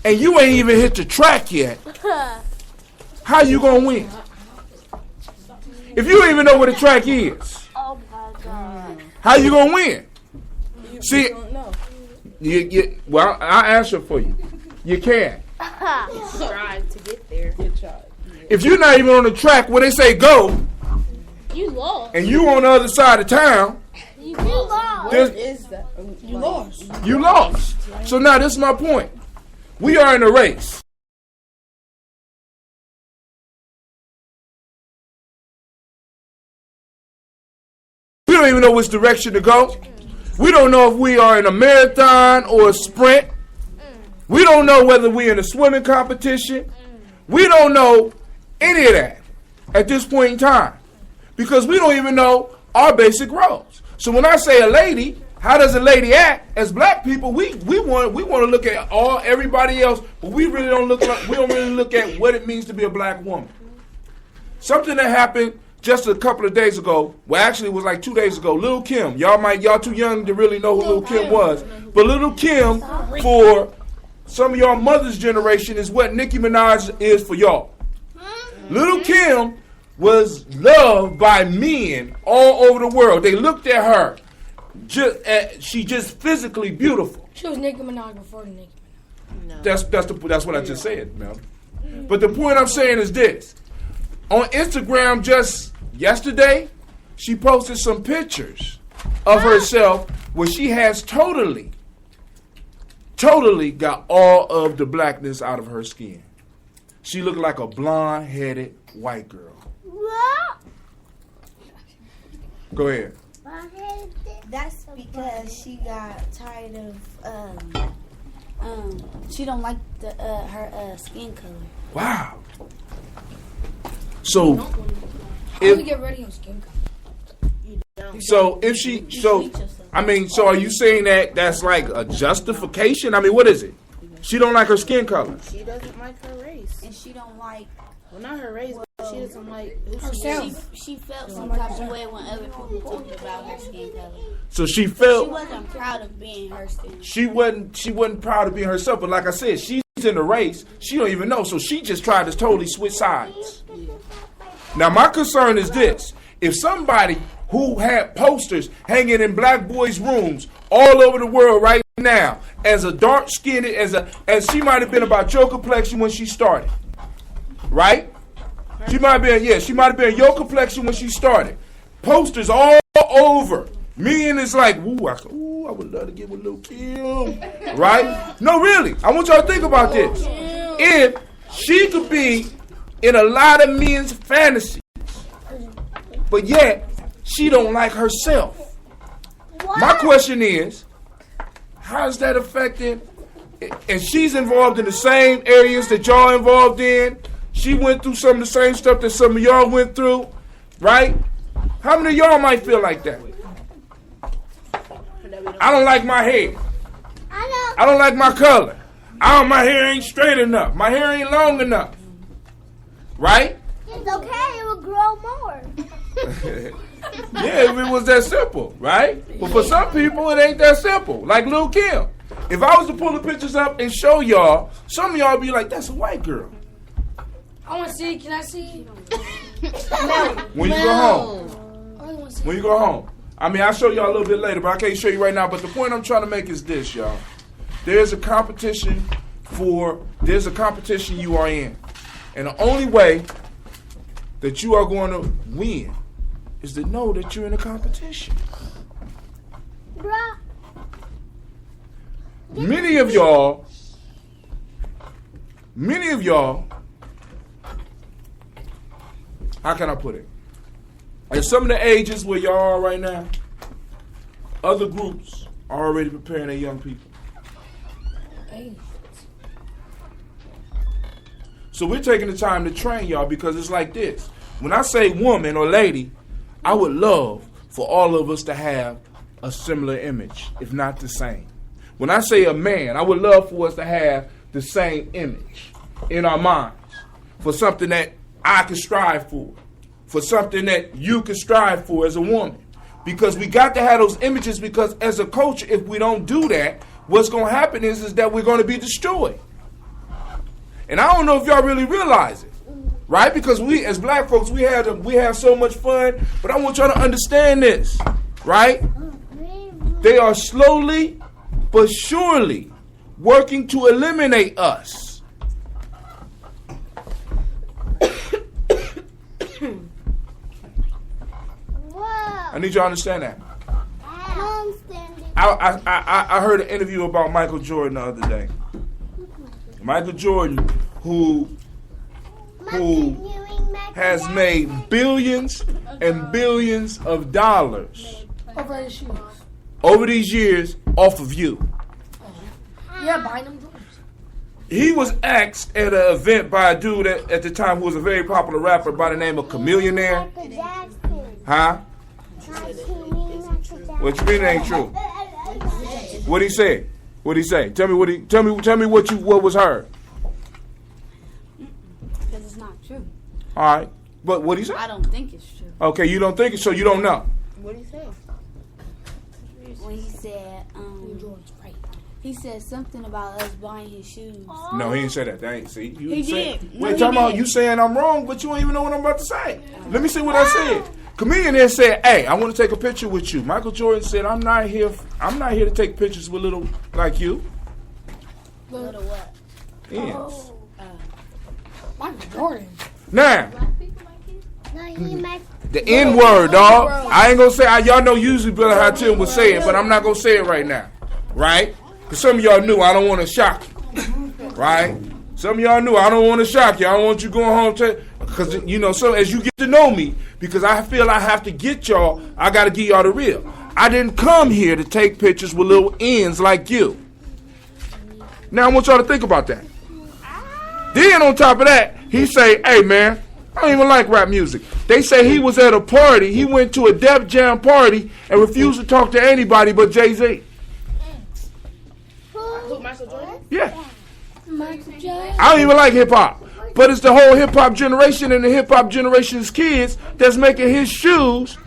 and you ain't even hit the track yet, how you gonna win? If you don't even know what a track is, Oh my God. how you gonna win? See, Don't know. well, I'll answer for you. You can. Strive to get there. Good job. If you're not even on the track where they say go, You lost. and you on the other side of town, You lost. Where is that? You lost. you lost. So now this is my point. We are in a race. We don't even know which direction to go. We don't know if we are in a marathon or a sprint. We don't know whether we're in a swimming competition. We don't know any of that at this point in time because we don't even know our basic roles. So when I say a lady, how does a lady act? As black people, we want to look at everybody else, but we really don't look at what it means to be a black woman. Something that happened just a couple of days ago. Well, actually, it was like 2 days ago. Lil' Kim, y'all too young to really know who Lil' Kim was, but Lil' Kim for some of y'all mother's generation is what Nicki Minaj is for y'all. Lil' Kim was loved by men all over the world. They looked at her. She just physically beautiful. She was Nicki Minaj before the Nicki Minaj. No. That's what I just said, Mel. But the point I'm saying is this. On Instagram just yesterday, she posted some pictures of herself where she has totally got all of the blackness out of her skin. She looked like a blonde-headed white girl. What? Go ahead. That's because she got tired of she don't like her skin color. Wow. So How do you get ready on skin color? So are you saying that that's like a justification? I mean, what is it? She don't like her skin color. She doesn't like her race. And she don't like, well, not her race, but she doesn't like who she felt some type of way when other people talked about her skin color. So she wasn't proud of being her skin. She wasn't proud of being herself, but like I said, she's in the race. She don't even know, so she just tried to totally switch sides. Now my concern is this: if somebody who had posters hanging in black boys' rooms all over the world right now, as a dark-skinned, as she might have been about your complexion when she started, right? She might have been your complexion when she started. Posters all over. Me and it's like, I would love to get with Lil' Kim, right? No, really. I want y'all to think about this. If she could be in a lot of men's fantasies, but yet she don't like herself. What? My question is, how is that affecting? And she's involved in the same areas that y'all involved in. She went through some of the same stuff that some of y'all went through, right? How many of y'all might feel like that? I don't like my hair. I don't like my color. My hair ain't straight enough. My hair ain't long enough. Right? It's okay. It will grow more. Yeah, if it was that simple, right? But for some people, it ain't that simple. Like Lil' Kim. If I was to pull the pictures up and show y'all, some of y'all would be like, that's a white girl. I want to see it. Can I see it? When you go home. When you go home. I mean, I'll show y'all a little bit later, but I can't show you right now. But the point I'm trying to make is this, y'all. There's a competition you are in. And the only way that you are going to win is to know that you're in a competition. Bruh. Many of y'all, how can I put it? At some of the ages where y'all are right now, other groups are already preparing their young people. So we're taking the time to train y'all because it's like this. When I say woman or lady, I would love for all of us to have a similar image, if not the same. When I say a man, I would love for us to have the same image in our minds for something that I could strive for something that you could strive for as a woman. Because we got to have those images because as a culture, if we don't do that, what's going to happen is that we're going to be destroyed. And I don't know if y'all really realize it, right? Because we, as black folks, we have so much fun. But I want y'all to understand this, right? They are slowly but surely working to eliminate us. I need y'all to understand that. I heard an interview about Michael Jordan the other day. Michael Jordan, who has made billions and billions of dollars over these years off of you. Yeah, buying them. He was asked at an event by a dude at the time who was a very popular rapper by the name of Chameleonaire. Huh? What you mean it ain't true? What he say? What he say? Tell me what was heard. Because it's not true. All right, but what he say? I don't think it's true. Okay, you don't think it, so you don't know. What did he say? When he said, he said something about us buying his shoes. No, he didn't say that. That ain't see. You He say, did. Wait, talking about you saying I'm wrong, but you don't even know what I'm about to say. Let me see what I said. Comedian then said, "Hey, I want to take a picture with you." Michael Jordan said, "I'm not here to take pictures with little like you." Little what? Yes. Michael Jordan. Now, The the N word, dog. I ain't gonna say. Y'all know usually Brother Hatim would say it, but I'm not gonna say it right now, right? Because some of y'all knew. I don't want to shock you, right? Some of y'all knew. I don't want to shock you. I don't want you going home to, because you know. So as you get to know me, because I feel I have to get y'all, I got to give y'all the real. I didn't come here to take pictures with little ends like you. Now I want y'all to think about that. Then on top of that, he say, "Hey man, I don't even like rap music." They say he was at a party. He went to a Def Jam party and refused to talk to anybody but Jay-Z. Who, Michael Jordan? Yeah. Michael Jordan. I don't even like hip hop. But it's the whole hip hop generation and the hip hop generation's kids that's making his shoes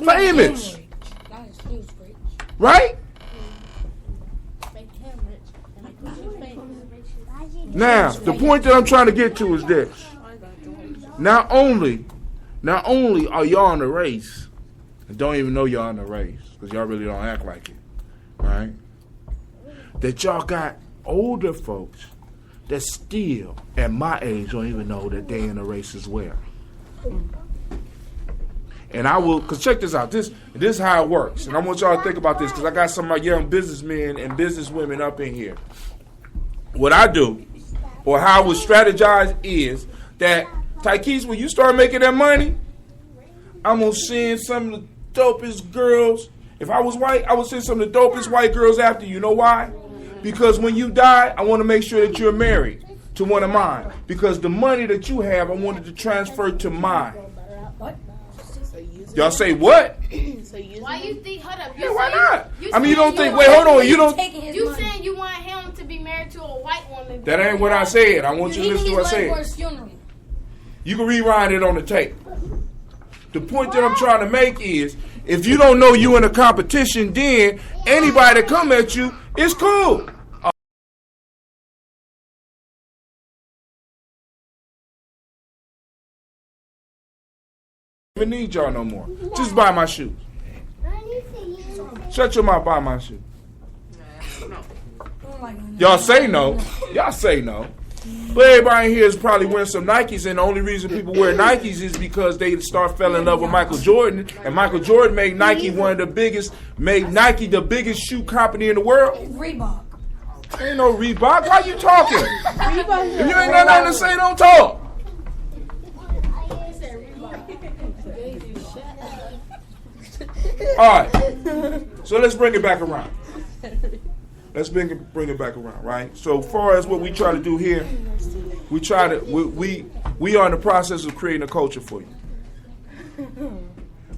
famous. Right? Now, the point that I'm trying to get to is this. Not only are y'all in the race, and don't even know y'all in the race, because y'all really don't act like it, right? That y'all got older folks that still, at my age, don't even know that they in the race as well. And I will, because check this out, this is how it works. And I want y'all to think about this, because I got some of my young businessmen and businesswomen up in here. What I do, or how I would strategize is that, Tykees, when you start making that money, I'm gonna send some of the dopest girls. If I was white, I would send some of the dopest white girls after you. You know why? Because when you die, I want to make sure that you're married to one of mine. Because the money that you have, I wanted to transfer to mine. Y'all say what? Why you think? Hold up. Yeah, why not? I mean, you don't think. Wait, hold on. You don't. You saying you want him to be married to a white woman? That ain't what I said. I want you to listen to what I said. You can rewind it on the tape. The point that I'm trying to make is, if you don't know you in a competition, then anybody that come at you, it's cool. I don't even need y'all no more. Just buy my shoes. Shut your mouth, buy my shoes. Y'all say no. Y'all say no. But everybody here is probably wearing some Nikes, and the only reason people wear Nikes is because they start falling in love with Michael Jordan, and Michael Jordan made Nike the biggest shoe company in the world. Reebok. Ain't no Reebok. Why you talking? If you ain't got nothing to say, don't talk. All right. So let's bring it back around. Let's bring it back around, right? So far as what we try to do here, we are in the process of creating a culture for you.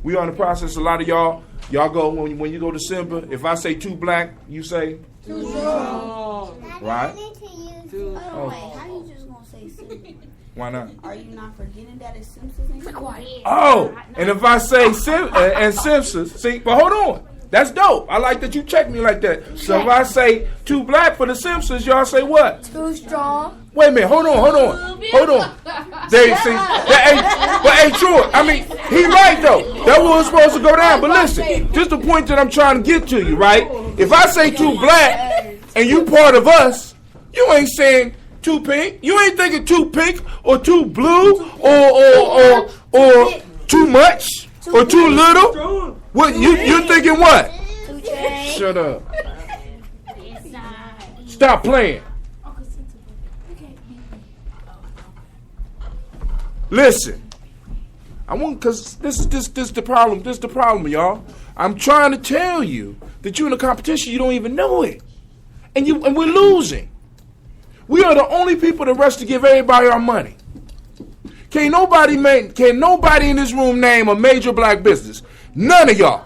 We are in the process. A lot of y'all go when you go to Simba. If I say too black, you say too strong. Right? Oh. How you just gonna say Simba? Why not? Are you not forgetting that it's Simpsons? Oh, and if I say Simpsons, see, but hold on. That's dope. I like that you check me like that. So if I say too black for the Simpsons, y'all say what? Too strong. Wait a minute. Hold on. They see that ain't true. I mean, he right though. That was supposed to go down. But listen, just the point that I'm trying to get to you, right? If I say too black and you part of us, you ain't saying too pink. You ain't thinking too pink or too blue or too much or too little. What you're thinking? What? Shut up. Stop playing. Listen, I want because this is the problem. This is the problem, y'all. I'm trying to tell you that you're in a competition. You don't even know it, and we're losing. We are the only people that rush to give everybody our money. Can nobody in this room name a major black business? None of y'all.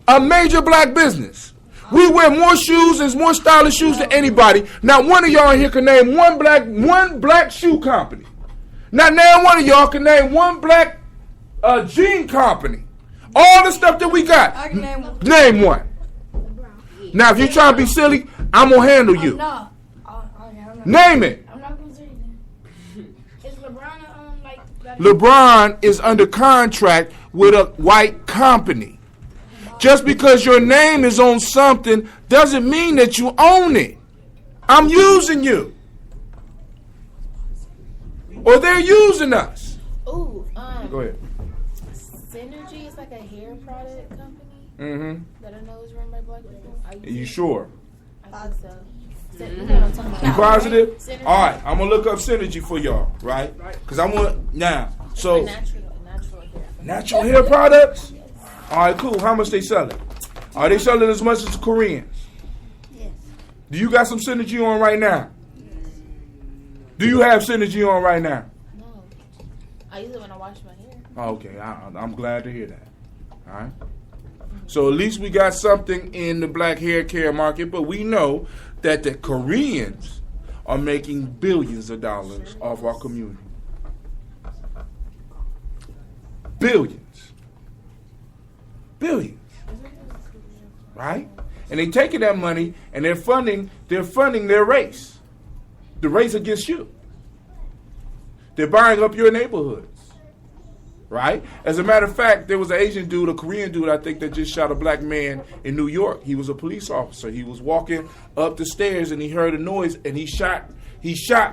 A major black business. We wear more shoes and more stylish shoes than anybody. Not one of y'all in here can name one black shoe company. Not now one of y'all can name one black jean company. All the stuff that we got. I can name one. Now if you try to be silly, I'm gonna handle you. Name it. I'm not gonna say that. Is LeBron like? LeBron is under contract with a white company. Just because your name is on something doesn't mean that you own it. I'm using you. Or they're using us. Ooh, go ahead. Synergy is like a hair product company. Mm-hmm. That I know is run by black people. Are you sure? I think so. You positive? Synergy. All right, I'm gonna look up Synergy for y'all, right? Because I want now. So natural hair products. All right, cool. How much they selling? Are they selling as much as the Koreans? Yes. Do you got some Synergy on right now? Do you have Synergy on right now? No. I use it when I wash my hair. Okay, I'm glad to hear that. All right. So at least we got something in the black hair care market, but we know that the Koreans are making billions of dollars off our community. Billions. Right? And they taking that money and they're funding their race. The race against you. They're buying up your neighborhoods. Right? As a matter of fact, there was an Asian dude, a Korean dude, I think, that just shot a black man in New York. He was a police officer. He was walking up the stairs and he heard a noise and he shot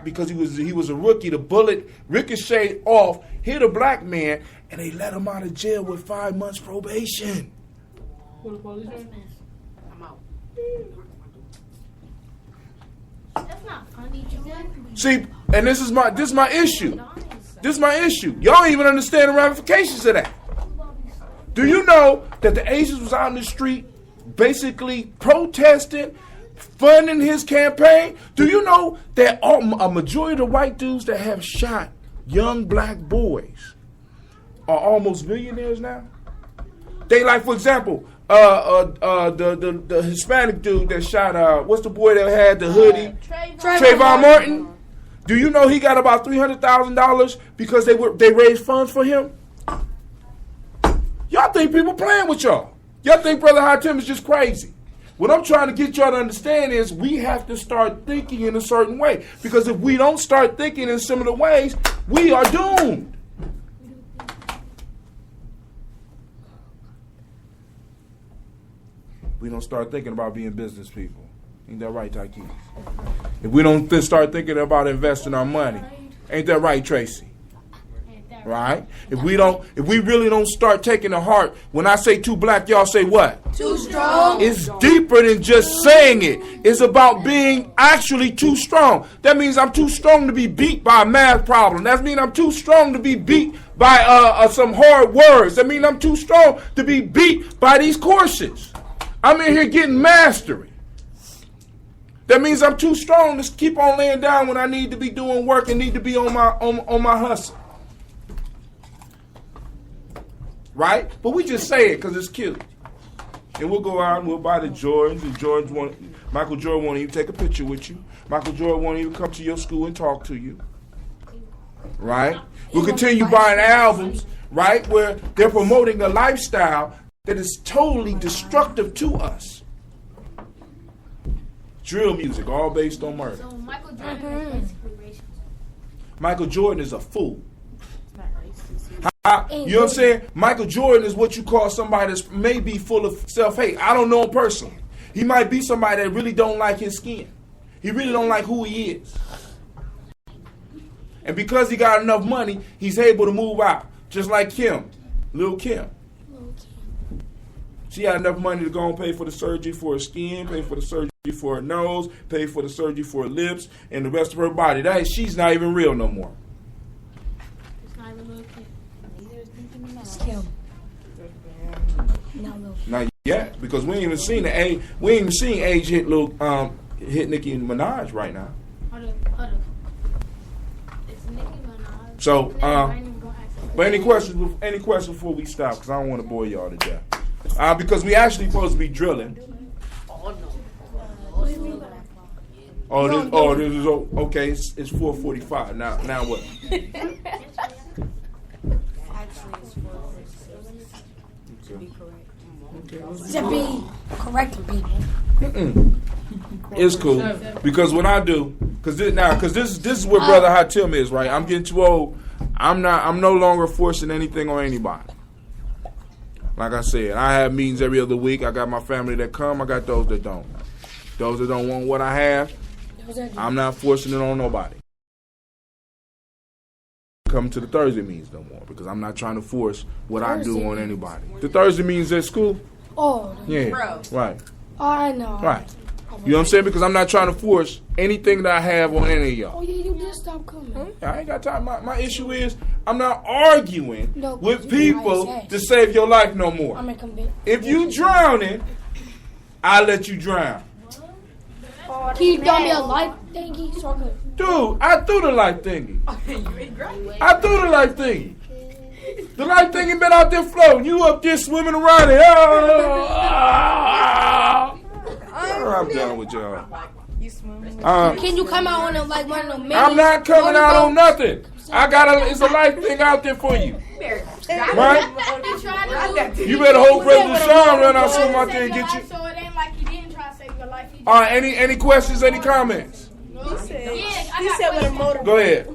because he was a rookie. The bullet ricocheted off, hit a black man, and they let him out of jail with 5 months probation. I'm out. That's not funny. See, and this is my issue. This is my issue. Y'all don't even understand the ramifications of that. Do you know that the Asians was out in the street basically protesting, funding his campaign? Do you know that a majority of the white dudes that have shot young black boys are almost millionaires now? They like, for example, the Hispanic dude that shot, what's the boy that had the hoodie? Trayvon Martin. Do you know he got about $300,000 because they raised funds for him? Y'all think people playing with y'all. Y'all think Brother Hatem is just crazy. What I'm trying to get y'all to understand is we have to start thinking in a certain way. Because if we don't start thinking in similar ways, we are doomed. We don't start thinking about being business people. Ain't that right, Tykees? If we don't start thinking about investing our money, ain't that right, Tracy? Right? If we really don't start taking to heart, when I say too black, y'all say what? Too strong. It's deeper than just saying it. It's about being actually too strong. That means I'm too strong to be beat by a math problem. That means I'm too strong to be beat by some hard words. That means I'm too strong to be beat by these courses. I'm in here getting mastery. That means I'm too strong to keep on laying down when I need to be doing work and need to be on my hustle. Right? But we just say it because it's cute. And we'll go out and we'll buy the Jordans. And Michael Jordan won't even take a picture with you. Michael Jordan won't even come to your school and talk to you. Right? We'll continue buying albums, right, where they're promoting a lifestyle that is totally destructive to us. Drill music, all based on murder. So Michael Jordan is basically racist. Michael Jordan is a fool. You know what I'm saying? Michael Jordan is what you call somebody that's maybe full of self-hate. I don't know him personally. He might be somebody that really don't like his skin. He really don't like who he is. And because he got enough money, he's able to move out. Just like Kim, Lil' Kim. She had enough money to go and pay for the surgery for her skin, pay for the surgery for her nose, pay for the surgery for her lips, and the rest of her body. She's not even real no more. Not yet, because we ain't even seen age. We ain't even seen age hit hit Nicki Minaj right now. Hold up. It's Nicki Minaj. So, but any questions? Any questions before we stop? Because I don't want to bore y'all to death. Because we actually supposed to be drilling. This is okay. It's 4:45 now. Now what? To be correcting people. It's cool because what I do, because this is where Brother Hatem is, right? I'm getting too old. I'm no longer forcing anything on anybody. Like I said, I have meetings every other week. I got my family that come. I got those that don't. Those that don't want what I have, I'm not forcing it on nobody. Come to the Thursday meetings no more because I'm not trying to force what I do on anybody. The Thursday meetings at school. Oh, yeah, right. I know. Right. You know what I'm saying? Because I'm not trying to force anything that I have on any of y'all. Oh, yeah, you just stop coming. I ain't got time. My issue is I'm not arguing with people to save your life no more. If you drowning, I'll let you drown. Can you throw me a life thingy so I could? Dude, I threw the life thingy. I threw the life thingy. The life thingy been out there floating. You up there swimming around it. I'm done with y'all. Can you come out on one of them? I'm not coming out on nothing. It's a life thing out there for you. Right? You better hope President Sean run out some out there and get you. So it ain't like he didn't try to save your life. All right, any questions, any comments? He said with a motorboat. Go ahead.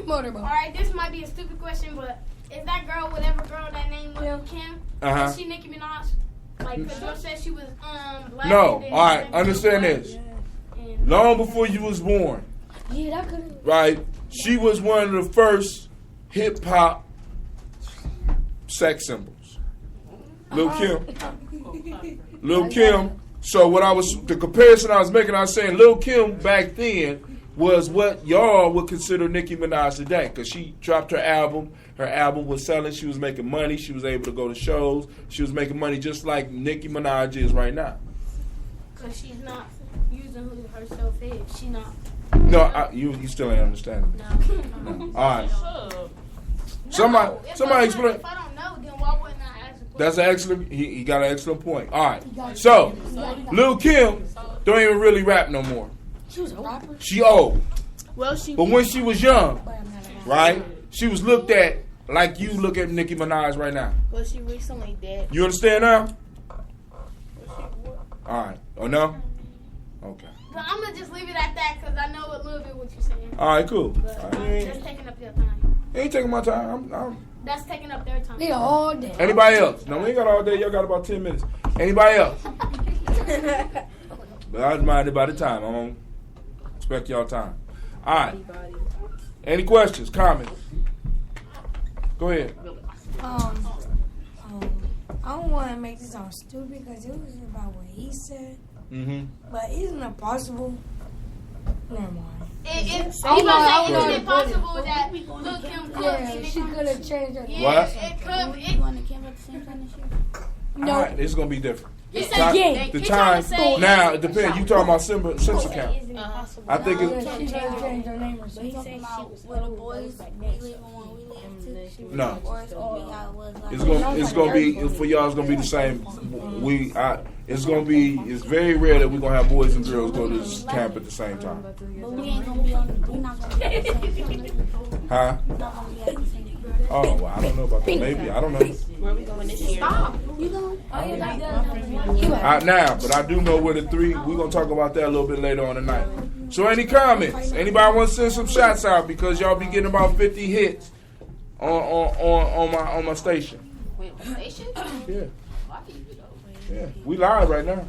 All right, this might be a stupid question, but is that girl, whatever girl that name was, Kim, is she Nicki Minaj? Like, because you said she was black. No, all right, understand this. Long before you was born, right, she was one of the first hip-hop sex symbols. Lil' Kim. So the comparison I was making, I was saying Lil' Kim back then was what y'all would consider Nicki Minaj today, because she dropped her album. Her album was selling. She was making money. She was able to go to shows. She was making money just like Nicki Minaj is right now. Because she's not using who herself is. She not. No, you still ain't understanding me. No. All right. Somebody explain. If I don't know, then why wouldn't I ask a question? That's an excellent. He got an excellent point. All right. So, Lil' Kim don't even really rap no more. She was a rapper. She old. Well, But when she was young, right, she was looked at like you look at Nicki Minaj right now. Well, she recently did. You understand now? All right. Oh, no? Okay. But I'm going to just leave it at that because I know a little bit what you're saying. All right, cool. But that's taking up your time. Ain't taking my time. That's taking up their time. They all day. Anybody else? No, we ain't got all day. Y'all got about 10 minutes. Anybody else? But I was minded by the time. I don't respect y'all time. All right. Any questions, comments? Go ahead. I don't want to make this sound stupid because it was about what he said. Mm-hmm. But isn't it possible? Never mind. It's possible that Lil' Kim could. She could have changed her name. What? It could. You want to come at the same time this year? No. All right, it's going to be different. He said yeah. The time. Now, it depends. You talking about Simpson count. I think She it's... changed her name or something. Little boys, we live on we live too. No. Or it's going to be how it was like. It's gonna be for y'all. It's gonna be the same. It's very rare that we're gonna have boys and girls go to this camp at the same time. But we ain't going to be on. We not going to be at the same time. Huh? We're not going to be at the same time. Oh, well, I don't know about that. Maybe I don't know. Where we going this year? Stop. You go. Now, but I do know where the three. We're gonna talk about that a little bit later on tonight. So, any comments? Anybody want to send some shots out because y'all be getting about 50 hits on my station? Wait, station? Yeah. Yeah, we live right now.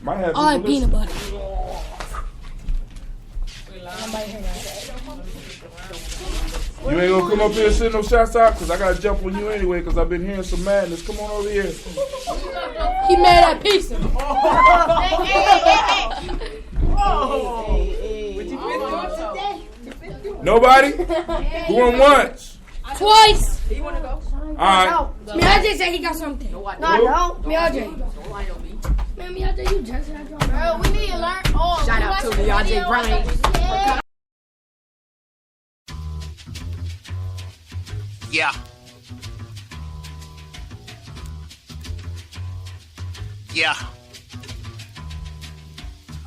Might have I like peanut butter. You ain't gonna come up here and send no shots out because I gotta jump on you anyway because I've been hearing some madness. Come on over here. He made that pizza. Nobody? Going once? Twice. You want to go? All right. Miaje said he got something. No, I don't. Miaje. Man, Miaje, you just had your Bro, we need to learn. Shout out to Miaje Brian. Yeah. Yeah.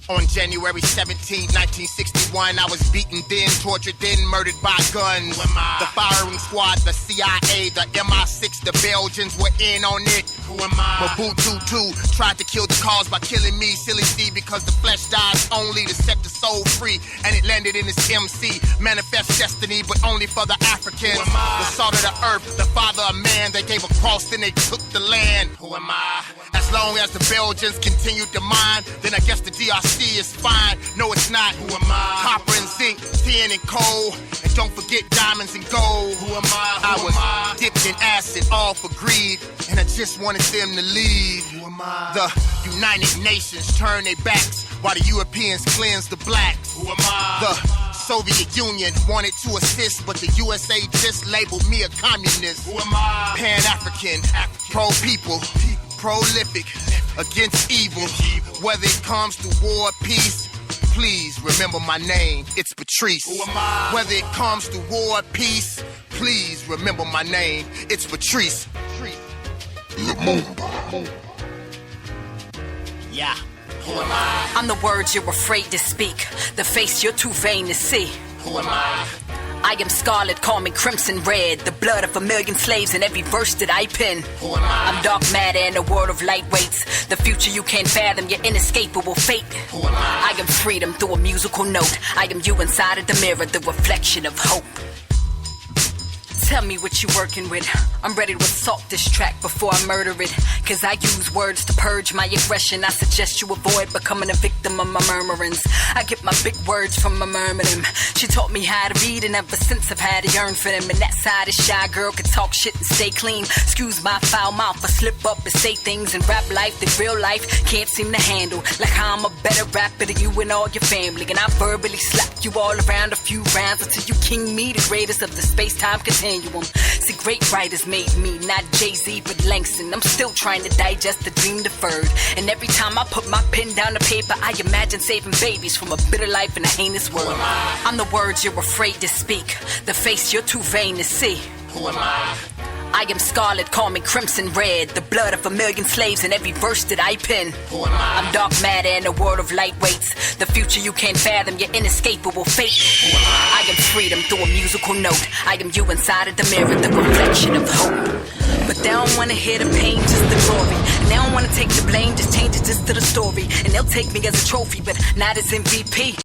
On January 17, 1961, I was beaten then, tortured then, murdered by guns. The firing squad, the CIA, the MI6, the Belgians were in on it. Mobutu too tried to kill the cause by killing me, silly Steve, because the flesh dies only to set the soul free. And it landed in his MC, manifest destiny, but only for the Africans. The salt of the earth, the father of man, they gave a cross, then they took the land. Who am I? As long as the Belgians continued to mine, then I guess the DRC is fine. No, it's not. Who am I? Copper and zinc, tin and coal, and don't forget diamonds and gold. Who am I? I was dipped in acid, all for greed, and I just wanted them to leave. Who am I? The United Nations turned their backs while the Europeans cleansed the blacks. Who am I? The Soviet Union wanted to assist, but the USA just labeled me a communist. Who am I? Pan-African, pro-people, prolific, against evil. Whether it comes to war or peace, please remember my name, it's Patrice. Who am I? Whether it comes to war or peace, please remember my name, it's Patrice. Yeah. Who am I? I'm the words you're afraid to speak, the face you're too vain to see. Who am I? I am scarlet, call me crimson red, the blood of a million slaves in every verse that I pen. Who am I? I'm dark matter in a world of lightweights, the future you can't fathom, your inescapable fate. Who am I? I am freedom through a musical note, I am you inside of the mirror, the reflection of hope. Tell me what you working with. I'm ready to assault this track before I murder it. Cause I use words to purge my aggression. I suggest you avoid becoming a victim of my murmurings. I get my big words from my murmuring. She taught me how to read, and ever since I've had to yearn for them. And that side is shy girl can talk shit and stay clean. Excuse my foul mouth, I slip up and say things in rap life that real life can't seem to handle. Like how I'm a better rapper than you and all your family. And I verbally slap you all around a few rounds until you king me, the greatest of the space-time continuum. See, great writers made me, not Jay-Z but Langston. I'm still trying to digest the dream deferred. And every time I put my pen down to paper, I imagine saving babies from a bitter life in a heinous world. I'm the words you're afraid to speak, the face you're too vain to see. Who am I? I am scarlet, call me crimson red, the blood of a million slaves in every verse that I pen. Who am I? I'm dark matter in a world of lightweights, the future you can't fathom, your inescapable fate. Who am I? I am freedom through a musical note. I am you inside of the mirror, the reflection of hope. But they don't wanna hear the pain, just the glory. And they don't wanna take the blame, just change it just to the story. And they'll take me as a trophy, but not as MVP.